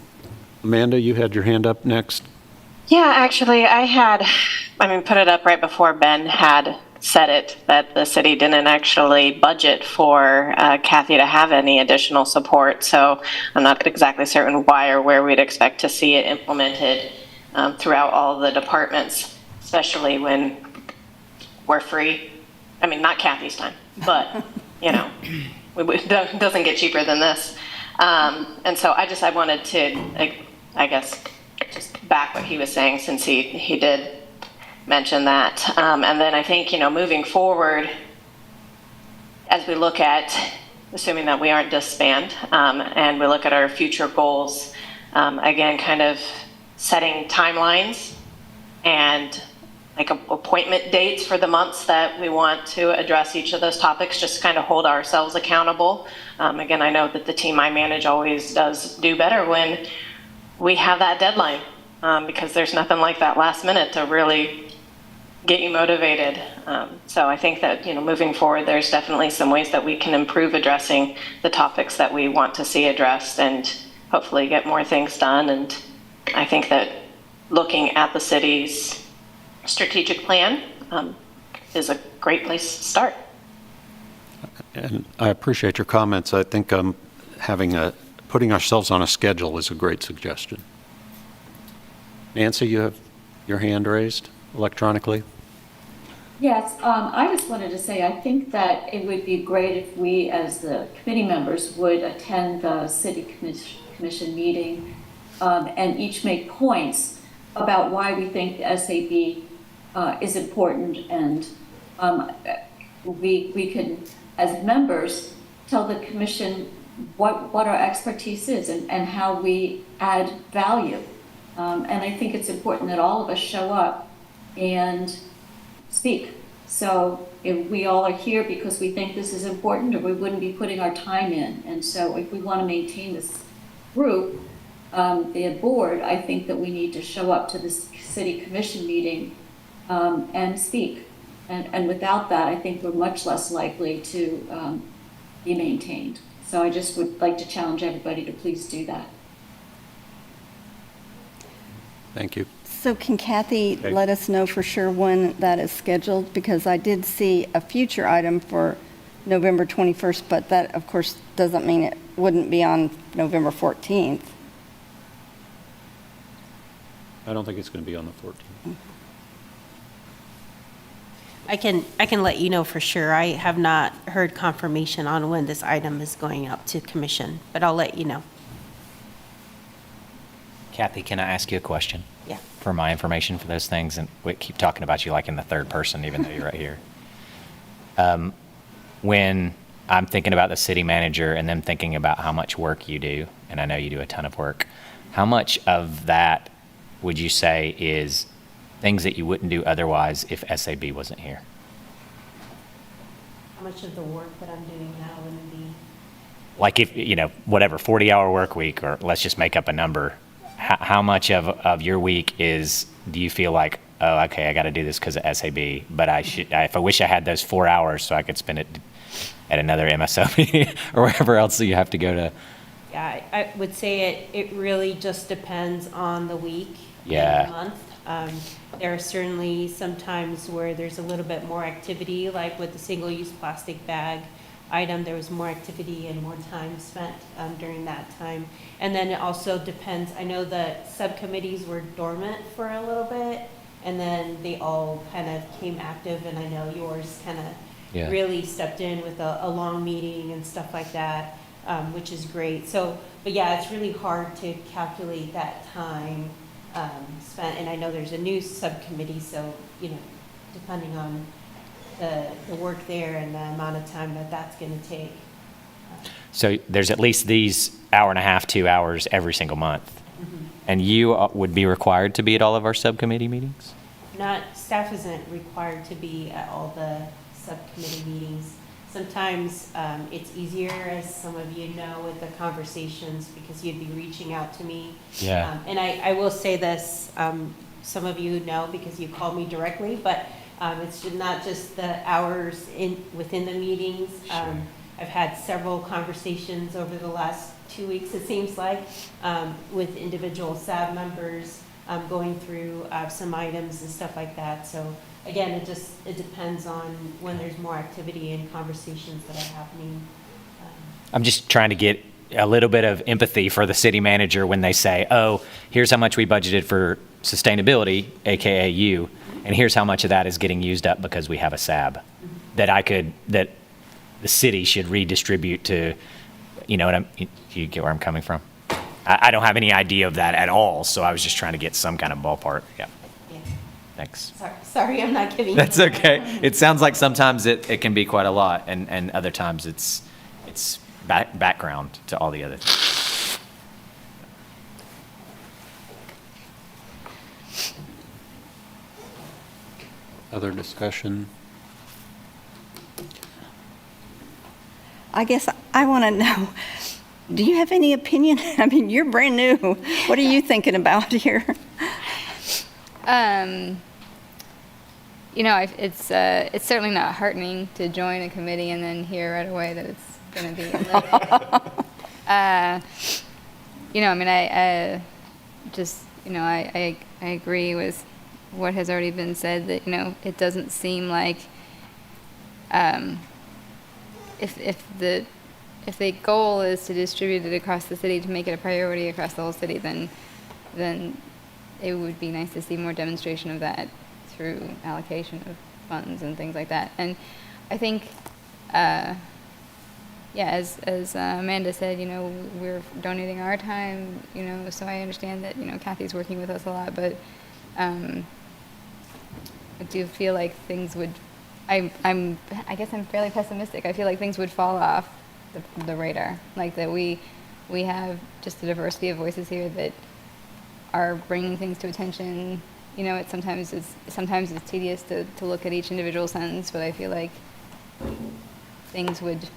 Amanda, you had your hand up next. Yeah, actually, put it up right before Ben had said it, that the city didn't actually budget for Kathy to have any additional support. So I'm not exactly certain why or where we'd expect to see it implemented throughout all the departments, especially when we're free. I mean, not Kathy's time, but, it doesn't get cheaper than this. And so I wanted to, I guess, just back what he was saying, since he did mention that. And then I think, moving forward, as we look at, assuming that we aren't disbanded, and we look at our future goals, again, kind of setting timelines and like appointment dates for the months that we want to address each of those topics, just kind of hold ourselves accountable. Again, I know that the team I manage always does do better when we have that deadline, because there's nothing like that last minute to really get you motivated. So I think that, moving forward, there's definitely some ways that we can improve addressing the topics that we want to see addressed and hopefully get more things done. And I think that looking at the city's strategic plan is a great place to start. And I appreciate your comments. I think putting ourselves on a schedule is a great suggestion. Nancy, you have your hand raised electronically. Yes, I just wanted to say, I think that it would be great if we, as the committee members, would attend the city commission meeting and each make points about why we think the SAB is important, and we can, as members, tell the commission what our expertise is and how we add value. And I think it's important that all of us show up and speak. So if we all are here because we think this is important, or we wouldn't be putting our time in. And so if we want to maintain this group, the board, I think that we need to show up to this city commission meeting and speak. And without that, I think we're much less likely to be maintained. So I just would like to challenge everybody to please do that. Thank you. So can Kathy let us know for sure when that is scheduled? Because I did see a future item for November 21st, but that, of course, doesn't mean it wouldn't be on November 14th. I don't think it's going to be on the 14th. I can let you know for sure. I have not heard confirmation on when this item is going up to commission, but I'll let you know. Kathy, can I ask you a question? Yeah. For my information for those things, and we keep talking about you like in the third person, even though you're right here. When I'm thinking about the city manager and then thinking about how much work you do, and I know you do a ton of work, how much of that would you say is things that you wouldn't do otherwise if SAB wasn't here? How much of the work that I'm doing now would be? Like if, whatever, 40-hour work week, or let's just make up a number. How much of your week do you feel like, oh, okay, I got to do this because of SAB, but if I wish I had those 4 hours so I could spend it at another MSO meeting or wherever else you have to go to? Yeah, I would say it really just depends on the week Yeah. and the month. There are certainly some times where there's a little bit more activity, like with the single-use plastic bag item, there was more activity and more time spent during that time. And then it also depends, I know the subcommittees were dormant for a little bit, and then they all kind of came active, and I know yours kind of really stepped in with a long meeting and stuff like that, which is great. So, but yeah, it's really hard to calculate that time spent, and I know there's a new subcommittee, so, depending on the work there and the amount of time that that's going to take. So there's at least these hour and a half, 2 hours every single month. And you would be required to be at all of our subcommittee meetings? Staff isn't required to be at all the subcommittee meetings. Sometimes it's easier, as some of you know, with the conversations, because you'd be reaching out to me. Yeah. And I will say this, some of you know because you called me directly, but it's not just the hours within the meetings. I've had several conversations over the last 2 weeks, it seems like, with individual SAB members going through some items and stuff like that. So again, it depends on when there's more activity and conversations that are happening. I'm just trying to get a little bit of empathy for the city manager when they say, oh, here's how much we budgeted for sustainability, AKA you, and here's how much of that is getting used up because we have a SAB that the city should redistribute to, you get where I'm coming from? I don't have any idea of that at all, so I was just trying to get some kind of ballpark. Yeah. Thanks. Sorry, I'm not giving you. That's okay. It sounds like sometimes it can be quite a lot, and other times it's background to all the other things. Other discussion? I guess I want to know, do you have any opinion? I mean, you're brand new. What are you thinking about here? It's certainly not heartening to join a committee and then hear right away that it's going to be eliminated. I agree with what has already been said, that, it doesn't seem like if the goal is to distribute it across the city, to make it a priority across the whole city, then it would be nice to see more demonstration of that through allocation of funds and things like that. And I think, as Amanda said, we're donating our time, so I understand that, Kathy's working with us a lot, but I do feel like things would, I guess I'm fairly pessimistic. I feel like things would fall off the radar, like that we have just a diversity of voices here that are bringing things to attention. Sometimes it's tedious to look at each individual sentence, but I feel like things would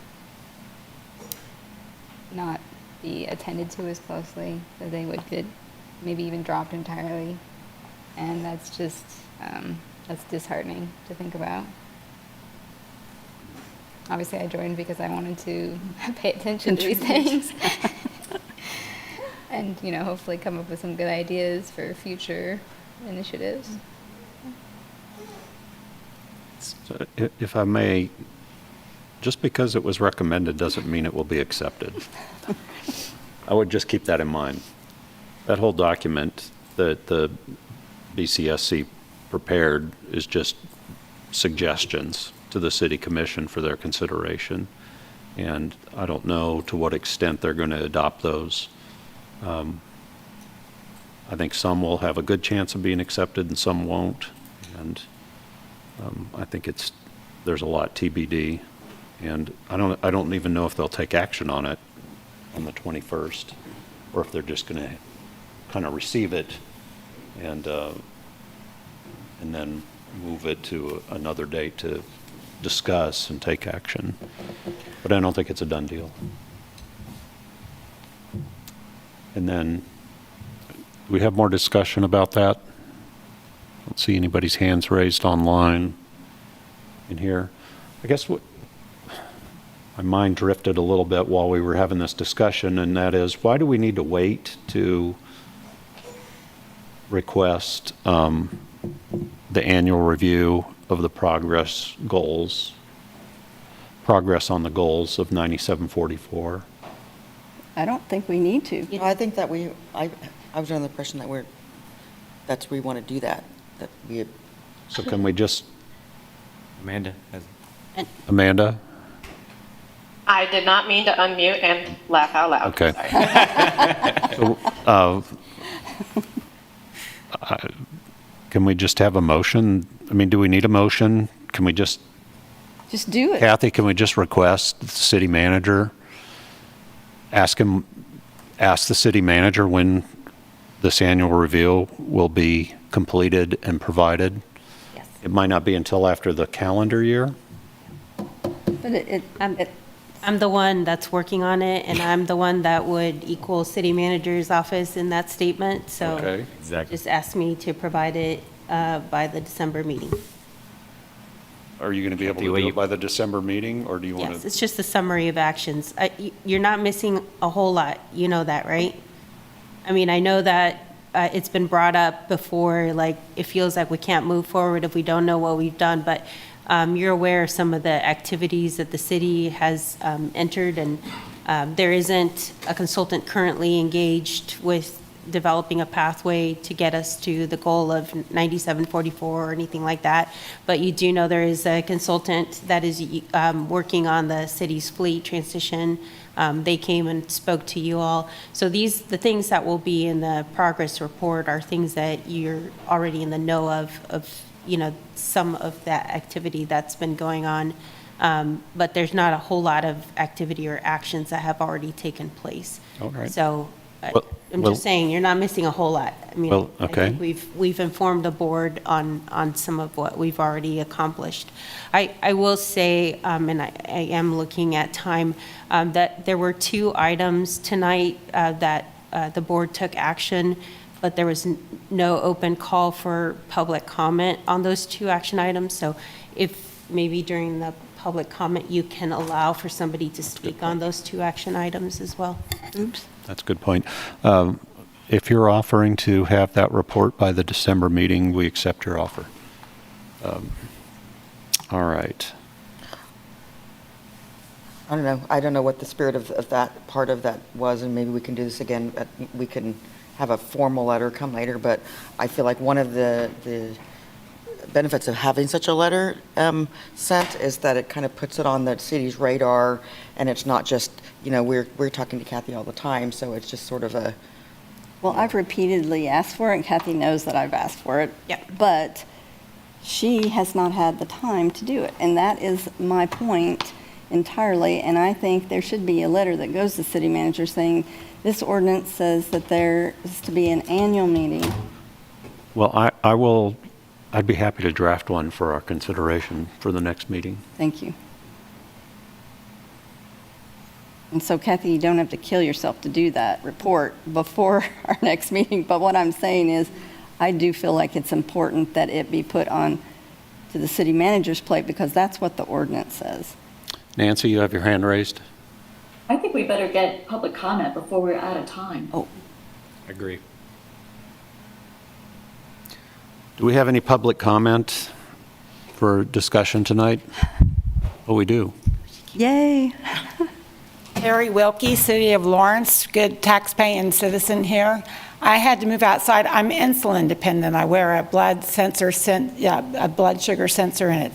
not be attended to as closely, that they would get maybe even dropped entirely, and that's just that's disheartening to think about. Obviously, I joined because I wanted to pay attention to these things. And, hopefully come up with some good ideas for future initiatives. So if I may, just because it was recommended doesn't mean it will be accepted. I would just keep that in mind. That whole document that the BCSC prepared is just suggestions to the City Commission for their consideration. And I don't know to what extent they're going to adopt those. I think some will have a good chance of being accepted and some won't. And I think there's a lot TBD. And I don't even know if they'll take action on it on the 21st, or if they're just going to kind of receive it and then move it to another date to discuss and take action. But I don't think it's a done deal. And then, do we have more discussion about that? I don't see anybody's hands raised online in here. I guess my mind drifted a little bit while we were having this discussion, and that is, why do we need to wait to request the annual review of the progress on the goals of 9744? I don't think we need to. I think that I was under the impression that we want to do that. So can we just, Amanda? Amanda? I did not mean to unmute and laugh out loud. Okay. Can we just have a motion? I mean, do we need a motion? Can we just, Just do it. Kathy, can we just request the city manager, ask the city manager when this annual review will be completed and provided? Yes. It might not be until after the calendar year. But I'm the one that's working on it, and I'm the one that would equal city manager's office in that statement, so. Okay. Exactly. Just ask me to provide it by the December meeting. Are you going to be able to Do do you- it by the December meeting, or do you want Yes, to? it's just a summary of actions. You're not missing a whole lot, you know that, right? I mean, I know that it's been brought up before, like, it feels like we can't move forward if we don't know what we've done, but you're aware of some of the activities that the city has entered, and there isn't a consultant currently engaged with developing a pathway to get us to the goal of 9744 or anything like that. But you do know there is a consultant that is working on the city's fleet transition. They came and spoke to you all. So the things that will be in the progress report are things that you're already in the know of, you know, some of that activity that's been going on. But there's not a whole lot of activity or actions that have already taken place. All right. So Well- I'm well- just saying, you're not missing a whole lot. I mean, Well, I okay. think we've informed the board on some of what we've already accomplished. I will say, and I am looking at time, that there were 2 items tonight that the board took action, but there was no open call for public comment on those 2 action items. So if maybe during the public comment, you can allow for somebody to speak on those 2 action items as well. Oops. That's a good point. If you're offering to have that report by the December meeting, we accept your offer. All right. I don't know. I don't know what the spirit of that part of that was, and maybe we can do this again. We can have a formal letter come later, but I feel like one of the benefits of having such a letter sent is that it kind of puts it on the city's radar, and it's not just, you know, we're talking to Kathy all the time, so it's just sort of a. Well, I've repeatedly asked for it, and Kathy knows that I've asked for it. Yep. But she has not had the time to do it, and that is my point entirely. And I think there should be a letter that goes to the city manager saying, this ordinance says that there is to be an annual meeting. Well, I'd be happy to draft one for our consideration for the next meeting. Thank you. And so Kathy, you don't have to kill yourself to do that report before our next meeting. But what I'm saying is, I do feel like it's important that it be put on to the city manager's plate, because that's what the ordinance says. Nancy, you have your hand raised? I think we better get public comment before we're out of time. Oh, I agree. Do we have any public comment for discussion tonight? Oh, we do. yay. Terry Wilkie, City of Lawrence, good taxpaying citizen here. I had to move outside. I'm insulin dependent. I wear a blood sensor, a blood sugar sensor, and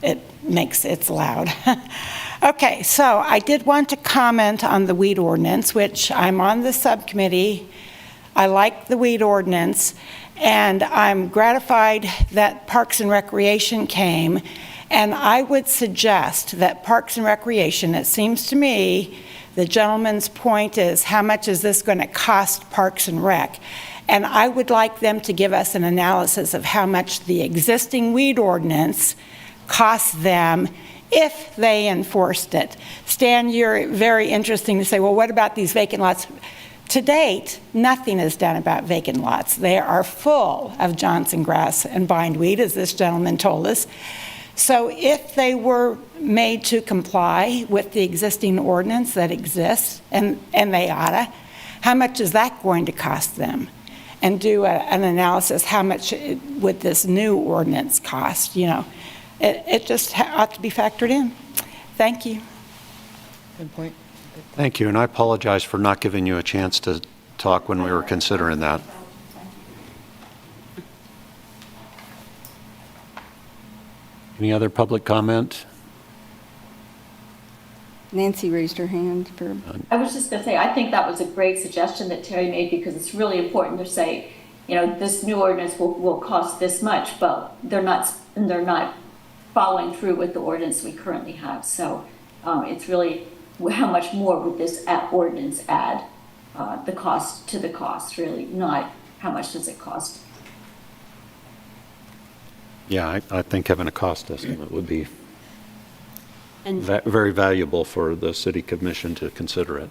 it's loud. Okay, so I did want to comment on the weed ordinance, which I'm on the subcommittee. I like the weed ordinance, and I'm gratified that Parks and Recreation came. And I would suggest that Parks and Recreation, it seems to me, the gentleman's point is, how much is this going to cost Parks and Rec? And I would like them to give us an analysis of how much the existing weed ordinance costs them if they enforced it. Stan, you're very interesting to say, well, what about these vacant lots? To date, nothing is done about vacant lots. They are full of Johnson grass and bindweed, as this gentleman told us. So if they were made to comply with the existing ordinance that exists, and they oughta, how much is that going to cost them? And do an analysis, how much would this new ordinance cost? You know, it just ought to be factored in. Thank you. Good point. Thank you, and I apologize for not giving you a chance to talk when we were considering that. Any other public comment? Nancy raised her hand for, I was just going to say, I think that was a great suggestion that Terry made, because it's really important to say, this new ordinance will cost this much, but they're not following through with the ordinance we currently have. So it's really how much more would this ordinance add the cost to the cost, really, not how much does it cost. Yeah, I think having a cost estimate would be And very valuable for the city commission to consider it.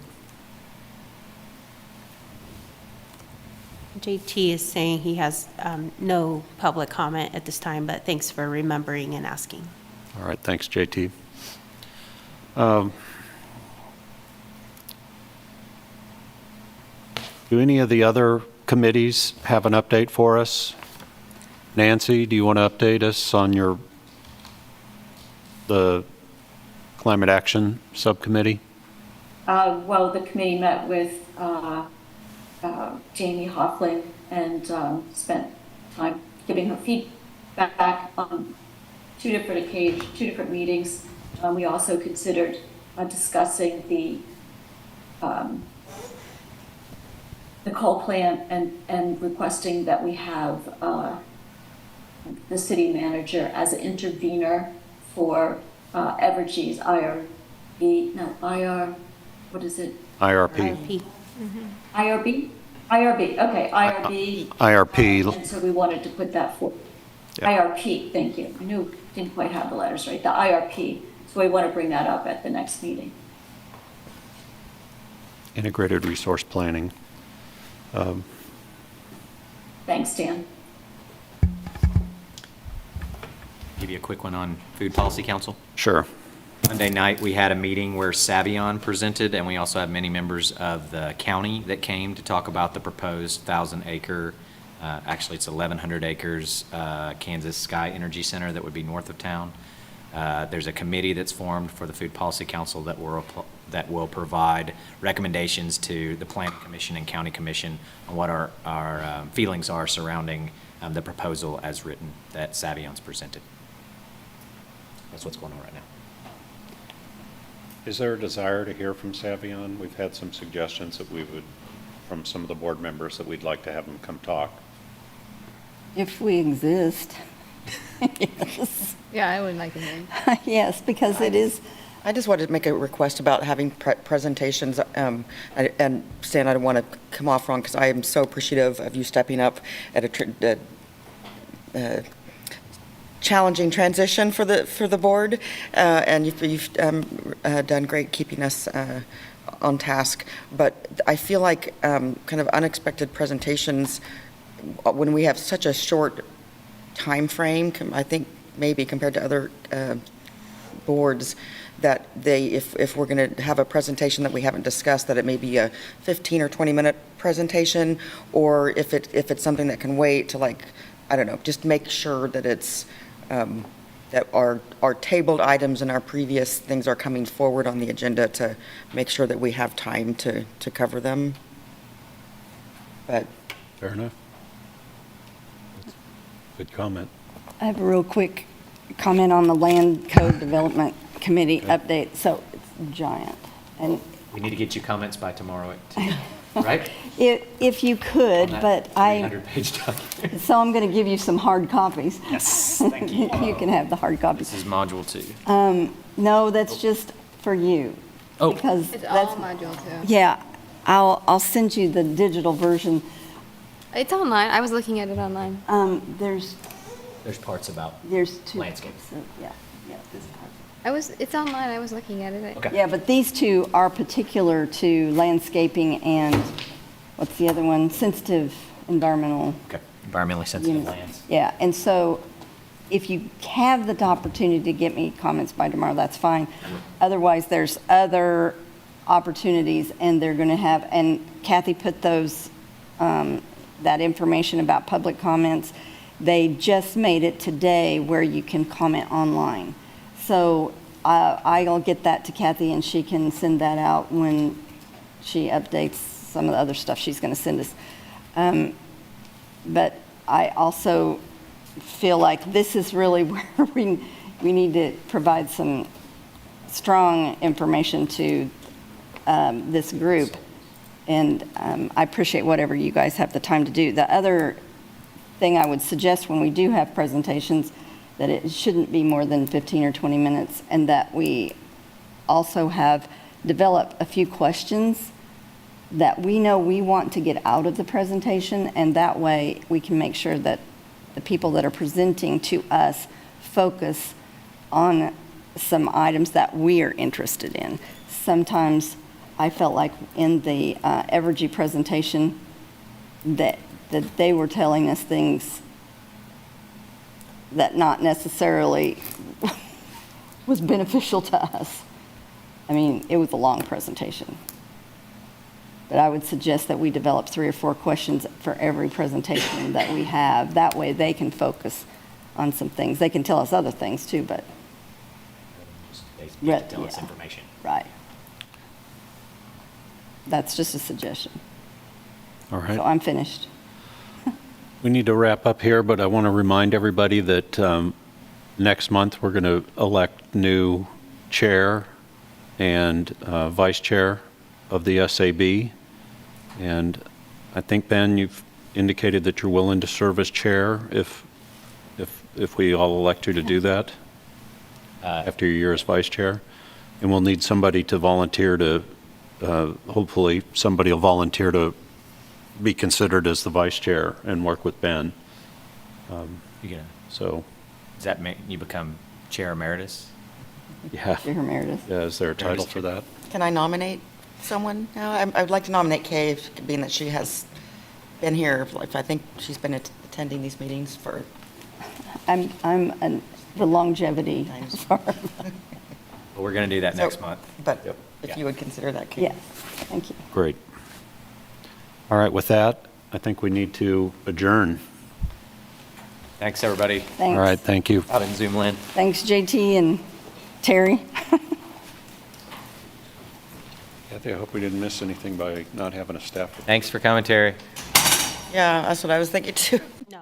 JT is saying he has no public comment at this time, but thanks for remembering and asking. All right, thanks, JT. Do any of the other committees have an update for us? Nancy, do you want to update us on the Climate Action Subcommittee? Well, the committee met with Jamie Hofling and spent time giving her feedback on two different meetings. We also considered discussing the coal plant and requesting that we have the city manager as an intervener for Evergy's what is it? IRP. IRB? IRB, okay, IRB. IRP. And so we wanted to put that for, Yeah. IRP, thank you. I knew, didn't quite have the letters right, the IRP. So we want to bring that up at the next meeting. Integrated Resource Planning. Thanks, Dan. Give you a quick one on Food Policy Council. Sure. Monday night, we had a meeting where Savion presented, and we also have many members of the county that came to talk about the proposed 1,000-acre, actually it's 1,100 acres, Kansas Sky Energy Center that would be north of town. There's a committee that's formed for the Food Policy Council that will provide recommendations to the Planning Commission and County Commission on what our feelings are surrounding the proposal as written that Savion's presented. That's what's going on right now. Is there a desire to hear from Savion? We've had some suggestions that from some of the board members, that we'd like to have them come talk. If we exist. Yes. Yeah, I would like to hear. Yes, because it is. I just wanted to make a request about having presentations, and Stan, I don't want to come off wrong, because I am so appreciative of you stepping up at a challenging transition for the board, and you've done great keeping us on task. But I feel like kind of unexpected presentations, when we have such a short time frame, I think maybe compared to other boards, that if we're going to have a presentation that we haven't discussed, that it may be a 15 or 20-minute presentation, or if it's something that can wait to, like, I don't know, just make sure that it's that our tabled items and our previous things are coming forward on the agenda, to make sure that we have time to cover them. But Fair enough. Good comment. I have a real quick comment on the Land Code Development Committee update. So it's giant. And We need to get you comments by tomorrow at 2, right? if you could, but 300-page document. so I'm going to give you some hard copies. Yes, thank you. You can have the hard copies. This is module 2. No, that's just for you. Oh. Because It's that's, all module 2. yeah, I'll send you the digital version. It's online. I was looking at it online. There's Parts about two. landscape. So, yeah, this part. It's online. I was looking at it. Okay. Yeah, but these two are particular to landscaping and, what's the other one? Sensitive environmental. Okay, environmentally sensitive units. lands. Yeah, and so if you have the opportunity to get me comments by tomorrow, that's fine. Otherwise, there's other opportunities, and they're going to have, and Kathy put those, that information about public comments. They just made it today where you can comment online. So I'll get that to Kathy, and she can send that out when she updates some of the other stuff she's going to send us. But I also feel like this is really where we need to provide some strong information to this group. And I appreciate whatever you guys have the time to do. The other thing I would suggest when we do have presentations, that it shouldn't be more than 15 or 20 minutes, and that we also have developed a few questions that we know we want to get out of the presentation, and that way we can make sure that the people that are presenting to us focus on some items that we are interested in. Sometimes I felt like in the Evergy presentation that they were telling us things that not necessarily was beneficial to us. I mean, it was a long presentation. But I would suggest that we develop 3 or 4 questions for every presentation that we have. That way they can focus on some things. They can tell us other things too, but. Just basically tell us yeah. information. Right. That's just a suggestion. All right. So I'm finished. We need to wrap up here, but I want to remind everybody that next month we're going to elect new chair and vice chair of the SAB. And I think, Ben, you've indicated that you're willing to serve as chair if we all elect you to do that after your year as vice chair. And we'll need somebody to volunteer to, hopefully somebody will volunteer to be considered as the vice chair and work with Ben. You gonna, So, does that make you become chair emeritus? yeah. Chair Emeritus. Yeah, is there a title for that? Can I nominate someone now? I would like to nominate Kay, being that she has been here, like, I think she's been attending these meetings for. The longevity. Well, we're going to do that So- next month. But Yep. if you would consider that, Kay. Yes, thank you. Great. All right, with that, I think we need to adjourn. Thanks, everybody. Thanks. All right, thank you. Out in Zoom land. Thanks, JT and Terry. Kathy, I hope we didn't miss anything by not having a staff. Thanks for coming, Terry. Yeah, that's what I was thinking too. No.